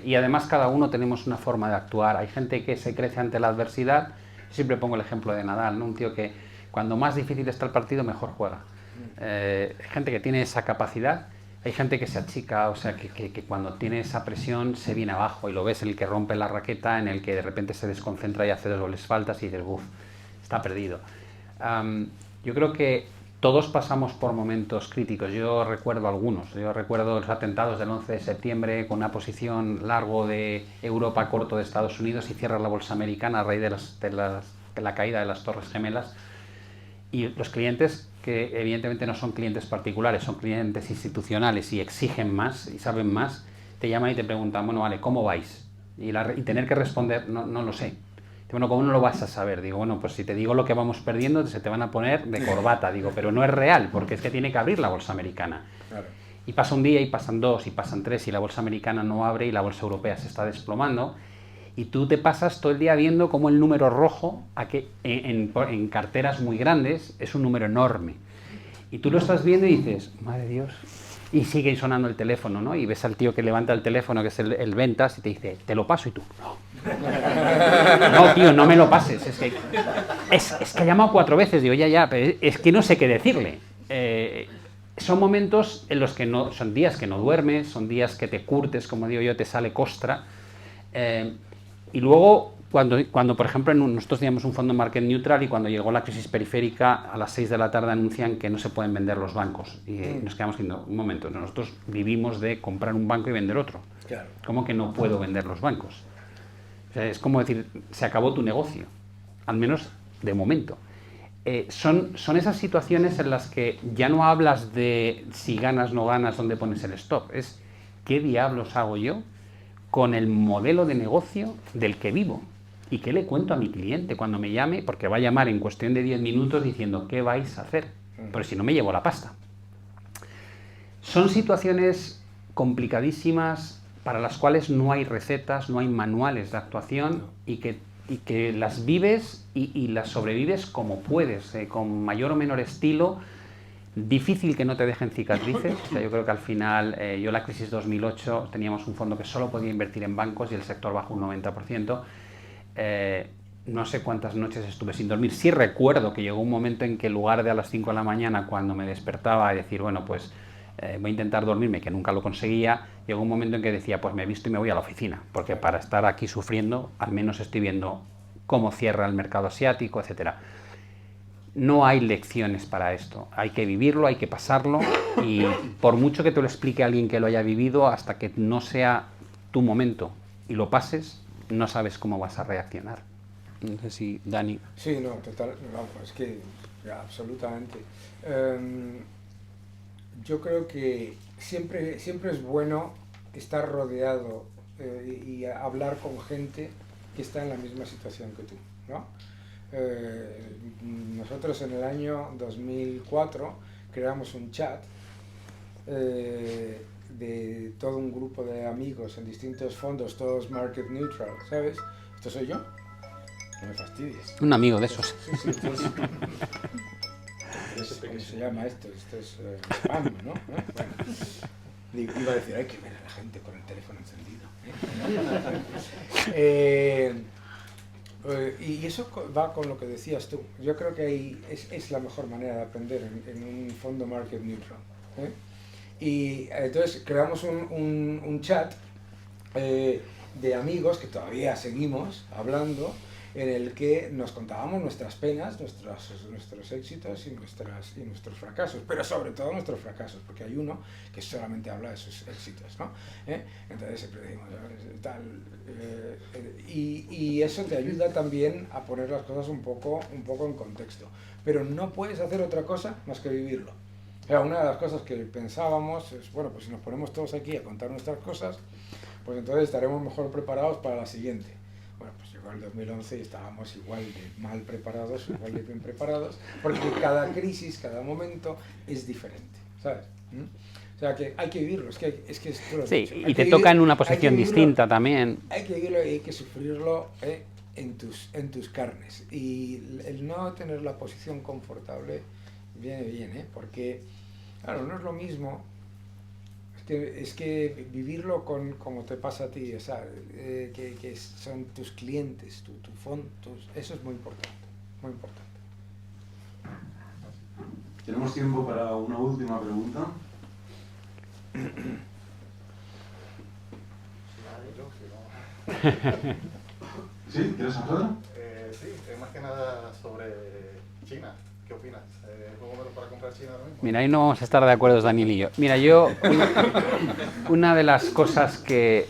S2: Y además cada uno tenemos una forma de actuar. Hay gente que se crece ante la adversidad. Siempre pongo el ejemplo de Nadal, ¿no? Un tío que cuando más difícil está el partido, mejor juega. Hay gente que tiene esa capacidad. Hay gente que se achica, o sea, que cuando tiene esa presión se viene abajo y lo ves en el que rompe la raqueta, en el que de repente se desconcentra y hace 2 dobles faltas y dices, uff, está perdido. Yo creo que todos pasamos por momentos críticos. Yo recuerdo algunos. Yo recuerdo los atentados del 11 de septiembre con una posición largo de Europa, corto de Estados Unidos y cierra la bolsa americana a raíz de la caída de las Torres Gemelas. Y los clientes, que evidentemente no son clientes particulares, son clientes institucionales y exigen más y saben más, te llaman y te preguntan, bueno, vale, ¿cómo vais? Y tener que responder, no lo sé. Bueno, ¿cómo no lo vas a saber? Digo, bueno, pues si te digo lo que vamos perdiendo, se te van a poner de corbata. Digo, pero no es real, porque es que tiene que abrir la bolsa americana.
S3: Claro.
S2: Y pasa un día, y pasan 2, y pasan 3, y la bolsa americana no abre, y la bolsa europea se está desplomando. Y tú te pasas todo el día viendo cómo el número rojo, en carteras muy grandes, es un número enorme. Y tú lo estás viendo y dices, madre de Dios. Y sigue sonando el teléfono, ¿no? Y ves al tío que levanta el teléfono, que es el ventas, y te dice, te lo paso, y tú, no. No, tío, no me lo pases. Es que ha llamado 4 veces. Digo, ya, pero es que no sé qué decirle. Son momentos en los que son días que no duermes, son días que te curtes, como digo yo, te sale costra. Y luego, cuando por ejemplo, nosotros teníamos un fondo market neutral y cuando llegó la crisis periférica, a las 6 de la tarde anuncian que no se pueden vender los bancos. Y nos quedamos diciendo, un momento, nosotros vivimos de comprar un banco y vender otro.
S3: Claro.
S2: ¿Cómo que no puedo vender los bancos? O sea, es como decir, se acabó tu negocio, al menos de momento. Son esas situaciones en las que ya no hablas de si ganas, no ganas, dónde pones el stop. Es qué diablos hago yo con el modelo de negocio del que vivo. ¿Y qué le cuento a mi cliente cuando me llame? Porque va a llamar en cuestión de 10 minutos diciendo, ¿qué vais a hacer? Pero si no me llevo la pasta. Son situaciones complicadísimas para las cuales no hay recetas, no hay manuales de actuación y que las vives y las sobrevives como puedes, con mayor o menor estilo. Difícil que no te dejen cicatrices. O sea, yo creo que al final, yo la crisis 2008 teníamos un fondo que solo podía invertir en bancos y el sector bajó un 90%. No sé cuántas noches estuve sin dormir. Sí recuerdo que llegó un momento en que en lugar de a las 5 de la mañana, cuando me despertaba y decir, bueno, pues voy a intentar dormirme, que nunca lo conseguía, llegó un momento en que decía, pues me he visto y me voy a la oficina, porque para estar aquí sufriendo, al menos estoy viendo cómo cierra el mercado asiático, etcétera. No hay lecciones para esto, hay que vivirlo, hay que pasarlo, y por mucho que te lo explique alguien que lo haya vivido, hasta que no sea tu momento y lo pases, no sabes cómo vas a reaccionar. No sé si Dani...
S3: Sí, no, total, no, es que ya, absolutamente. Yo creo que siempre es bueno estar rodeado y hablar con gente que está en la misma situación que tú, ¿no? Nosotros en el año 2004 creamos un chat de todo un grupo de amigos en distintos fondos, todos market neutral, ¿sabes? ¿Esto soy yo? No me fastidies.
S2: Un amigo de esos.
S3: Sí, pues, ¿cómo se llama esto? Esto es spam, ¿no? Bueno, iba a decir, hay que ver a la gente con el teléfono encendido. Y eso va con lo que decías tú. Yo creo que ahí es la mejor manera de aprender en un fondo market neutral. Y entonces creamos un chat de amigos que todavía seguimos hablando, en el que nos contábamos nuestras penas, nuestros éxitos y nuestros fracasos, pero sobre todo nuestros fracasos, porque hay uno que solamente habla de sus éxitos, ¿no? Entonces siempre decimos, tal, y eso te ayuda también a poner las cosas un poco en contexto, pero no puedes hacer otra cosa más que vivirlo. O sea, una de las cosas que pensábamos es, bueno, pues si nos ponemos todos aquí a contar nuestras cosas, pues entonces estaremos mejor preparados para la siguiente. Bueno, pues llegó el 2011 y estábamos igual de mal preparados, igual de bien preparados, porque cada crisis, cada momento es diferente, ¿sabes? O sea, que hay que vivirlo, es que tú lo has dicho.
S2: Y te toca en una posición distinta también.
S3: Hay que vivirlo y hay que sufrirlo en tus carnes. Y el no tener la posición confortable viene bien, porque, claro, no es lo mismo. Es que vivirlo como te pasa a ti, o sea, que son tus clientes, tu fondo, eso es muy importante, muy importante.
S1: Tenemos tiempo para una última pregunta. ¿Sí? ¿Quieres hablar?
S10: Sí, más que nada sobre China. ¿Qué opinas? ¿Es buen momento para comprar China ahora mismo?
S2: Mira, ahí no vamos a estar de acuerdo Daniel y yo. Mira, yo una de las cosas que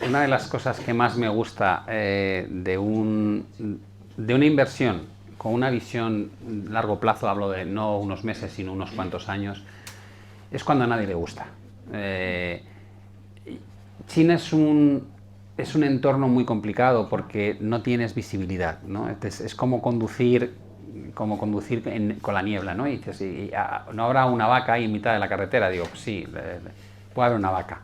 S2: más me gusta de una inversión con una visión largo plazo, hablo de no unos meses, sino unos cuantos años, es cuando a nadie le gusta. China es un entorno muy complicado porque no tienes visibilidad, ¿no? Es como conducir con la niebla, ¿no? Y dices, ¿no habrá una vaca ahí en mitad de la carretera? Digo, pues sí, puede haber una vaca.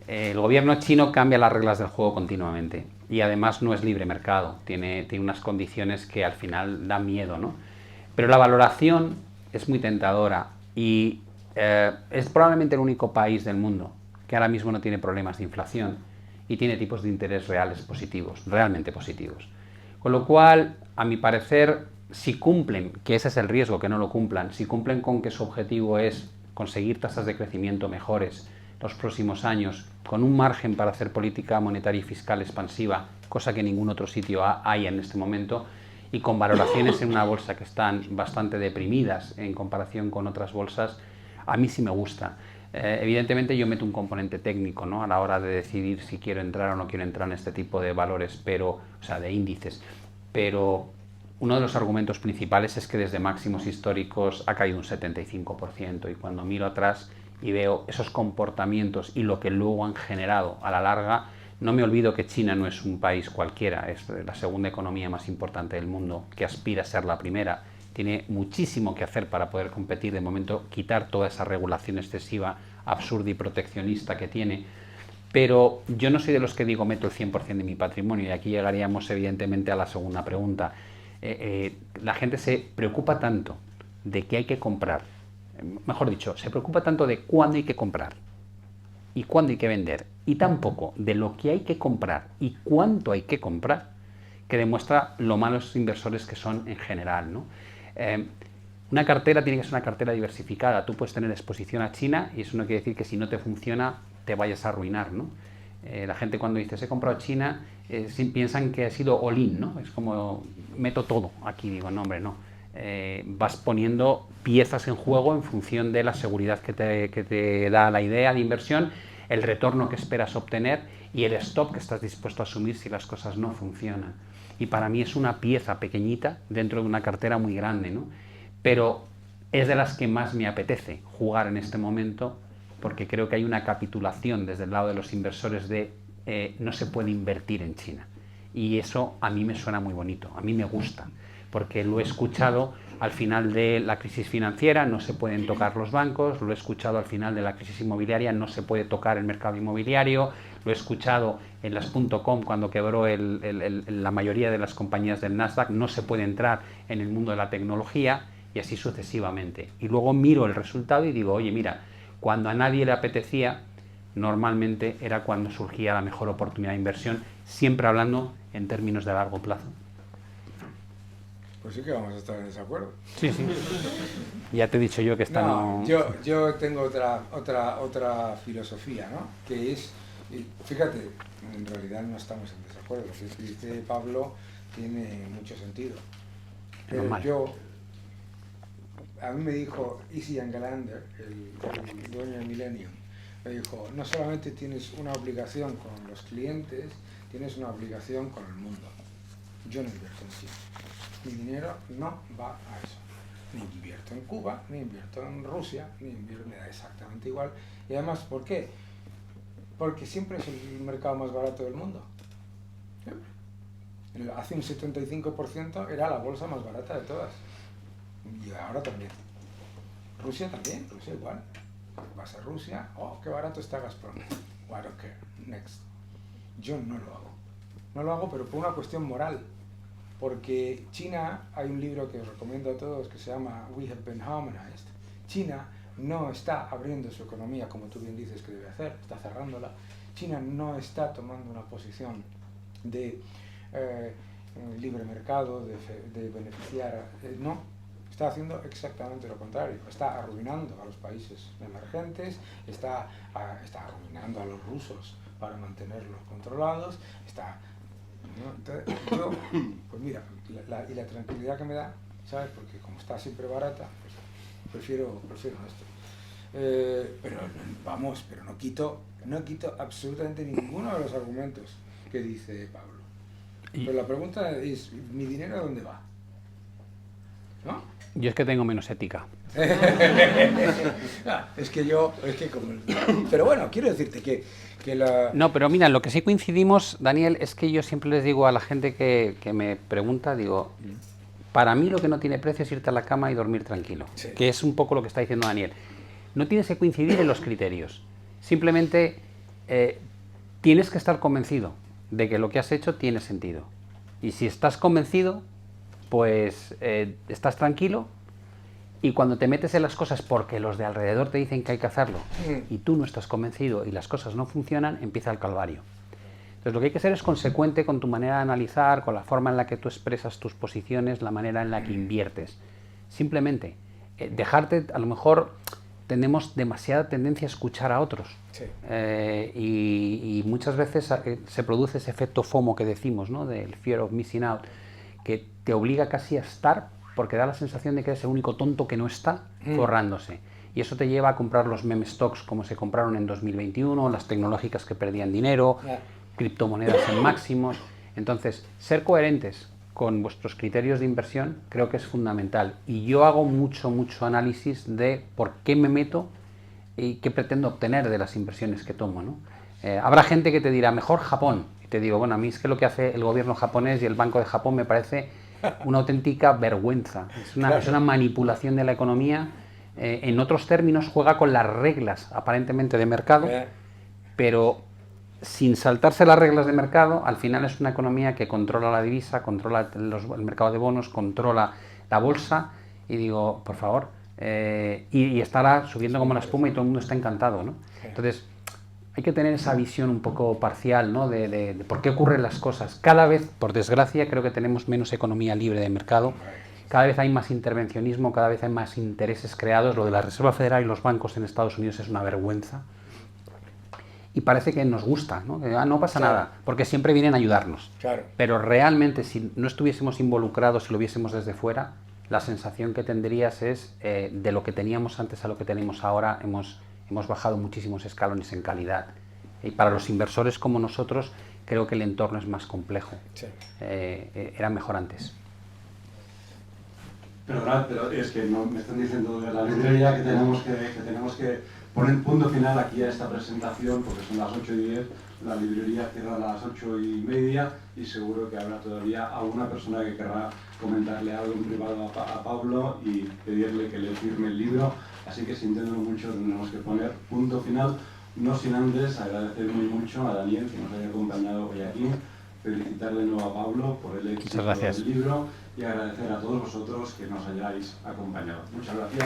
S2: El gobierno chino cambia las reglas del juego continuamente y además no es libre mercado, tiene unas condiciones que al final dan miedo, ¿no? Pero la valoración es muy tentadora y es probablemente el único país del mundo que ahora mismo no tiene problemas de inflación y tiene tipos de interés reales positivos, realmente positivos. Con lo cual, a mi parecer, si cumplen, que ese es el riesgo, que no lo cumplan, si cumplen con que su objetivo es conseguir tasas de crecimiento mejores los próximos años, con un margen para hacer política monetaria y fiscal expansiva, cosa que en ningún otro sitio hay en este momento, y con valoraciones en una bolsa que están bastante deprimidas en comparación con otras bolsas, a mí sí me gusta. Evidentemente yo meto un componente técnico, ¿no?, a la hora de decidir si quiero entrar o no quiero entrar en este tipo de valores, o sea, de índices, pero uno de los argumentos principales es que desde máximos históricos ha caído un 75%, y cuando miro atrás y veo esos comportamientos y lo que luego han generado a la larga, no me olvido que China no es un país cualquiera, es la segunda economía más importante del mundo, que aspira a ser la primera, tiene muchísimo que hacer para poder competir, de momento quitar toda esa regulación excesiva, absurda y proteccionista que tiene, pero yo no soy de los que digo meto el 100% de mi patrimonio, y aquí llegaríamos evidentemente a la segunda pregunta. La gente se preocupa tanto de qué hay que comprar, mejor dicho, se preocupa tanto de cuándo hay que comprar y cuándo hay que vender, y tampoco de lo que hay que comprar y cuánto hay que comprar, que demuestra lo malos inversores que son en general, ¿no? Una cartera tiene que ser una cartera diversificada. Tú puedes tener exposición a China y eso no quiere decir que si no te funciona te vayas a arruinar, ¿no? La gente cuando dice he comprado China piensan que ha sido all-in, ¿no? Es como meto todo aquí, digo, no, hombre, no. Vas poniendo piezas en juego en función de la seguridad que te da la idea de inversión, el retorno que esperas obtener y el stop que estás dispuesto a asumir si las cosas no funcionan. Y para mí es una pieza pequeñita dentro de una cartera muy grande, ¿no? Pero es de las que más me apetece jugar en este momento, porque creo que hay una capitulación desde el lado de los inversores de no se puede invertir en China. Y eso a mí me suena muy bonito, a mí me gusta, porque lo he escuchado al final de la crisis financiera, no se pueden tocar los bancos, lo he escuchado al final de la crisis inmobiliaria, no se puede tocar el mercado inmobiliario, lo he escuchado en las .com cuando quebró la mayoría de las compañías del Nasdaq, no se puede entrar en el mundo de la tecnología, y así sucesivamente. Y luego miro el resultado y digo, oye, mira, cuando a nadie le apetecía, normalmente era cuando surgía la mejor oportunidad de inversión, siempre hablando en términos de largo plazo.
S3: Pues sí que vamos a estar en desacuerdo.
S2: Sí, sí. Ya te he dicho yo que esta no...
S3: Yo tengo otra filosofía, ¿no? Que es, fíjate, en realidad no estamos en desacuerdo. Lo que dice Pablo tiene mucho sentido. Pero a mí me dijo Easy Angelander, el dueño de Millennium, me dijo, no solamente tienes una obligación con los clientes, tienes una obligación con el mundo. Yo no invierto en China. Mi dinero no va a eso. Ni invierto en Cuba, ni invierto en Rusia, ni invierto, me da exactamente igual. Y además, ¿por qué? Porque siempre es el mercado más barato del mundo. Siempre. Hace un 75% era la bolsa más barata de todas. Y ahora también. Rusia también, Rusia igual. Vas a Rusia, oh, qué barato está Gazprom. I don't care. Next. Yo no lo hago. No lo hago, pero por una cuestión moral. Porque China, hay un libro que os recomiendo a todos que se llama We Have Been Harmonized. China no está abriendo su economía como tú bien dices que debe hacer, está cerrándola. China no está tomando una posición de libre mercado, de beneficiar, no, está haciendo exactamente lo contrario, está arruinando a los países emergentes, está arruinando a los rusos para mantenerlos controlados, ¿no? Entonces, yo, pues mira, la tranquilidad que me da, ¿sabes? Porque como está siempre barata, pues prefiero esto. Pero vamos, pero no quito absolutamente ninguno de los argumentos que dice Pablo. Pero la pregunta es, ¿mi dinero dónde va? ¿no?
S2: Yo es que tengo menos ética.
S3: Pero bueno, quiero decirte que la...
S2: No, pero mira, lo que sí coincidimos, Daniel, es que yo siempre les digo a la gente que me pregunta, digo, para mí lo que no tiene precio es irte a la cama y dormir tranquilo,
S3: Sí.
S2: que es un poco lo que está diciendo Daniel. No tienes que coincidir en los criterios, simplemente tienes que estar convencido de que lo que has hecho tiene sentido. Y si estás convencido, pues estás tranquilo, y cuando te metes en las cosas porque los de alrededor te dicen que hay que hacerlo y tú no estás convencido y las cosas no funcionan, empieza el calvario. Entonces lo que hay que ser es consecuente con tu manera de analizar, con la forma en la que tú expresas tus posiciones, la manera en la que inviertes. Simplemente dejarte, a lo mejor tenemos demasiada tendencia a escuchar a otros.
S3: Sí.
S2: Y muchas veces se produce ese efecto FOMO que decimos, ¿no? Del fear of missing out, que te obliga casi a estar porque da la sensación de que eres el único tonto que no está forrándose. Y eso te lleva a comprar los meme stocks como se compraron en 2021, las tecnológicas que perdían dinero, criptomonedas en máximos. Entonces, ser coherentes con vuestros criterios de inversión creo que es fundamental. Y yo hago mucho análisis de por qué me meto y qué pretendo obtener de las inversiones que tomo, ¿no? Habrá gente que te dirá, mejor Japón. Y te digo, bueno, a mí es que lo que hace el gobierno japonés y el Banco de Japón me parece una auténtica vergüenza. Es una manipulación de la economía. En otros términos, juega con las reglas aparentemente de mercado, pero sin saltarse las reglas de mercado. Al final es una economía que controla la divisa, controla el mercado de bonos, controla la bolsa, y digo, por favor, y estará subiendo como la espuma y todo el mundo está encantado, ¿no? Entonces, hay que tener esa visión un poco parcial, ¿no? de por qué ocurren las cosas. Cada vez, por desgracia, creo que tenemos menos economía libre de mercado. Cada vez hay más intervencionismo, cada vez hay más intereses creados. Lo de la Reserva Federal y los bancos en Estados Unidos es una vergüenza. Y parece que nos gusta, ¿no? Que, no pasa nada, porque siempre vienen a ayudarnos.
S3: Claro.
S2: Pero realmente, si no estuviésemos involucrados, si lo viésemos desde fuera, la sensación que tendrías es de lo que teníamos antes a lo que tenemos ahora, hemos bajado muchísimos escalones en calidad. Y para los inversores como nosotros, creo que el entorno es más complejo.
S3: Sí.
S2: Era mejor antes.
S1: Perdonad, pero es que no, me están diciendo de la librería que tenemos que poner punto final aquí a esta presentación, porque son las 8:10, la librería cierra a las 8:30 y seguro que habrá todavía alguna persona que querrá comentarle algo en privado a Pablo y pedirle que le firme el libro. Así que sintiéndolo mucho tenemos que poner punto final, no sin antes agradecer muy mucho a Daniel que nos haya acompañado hoy aquí, felicitar de nuevo a Pablo por el éxito del libro y agradecer a todos vosotros que nos hayáis acompañado. Muchas gracias.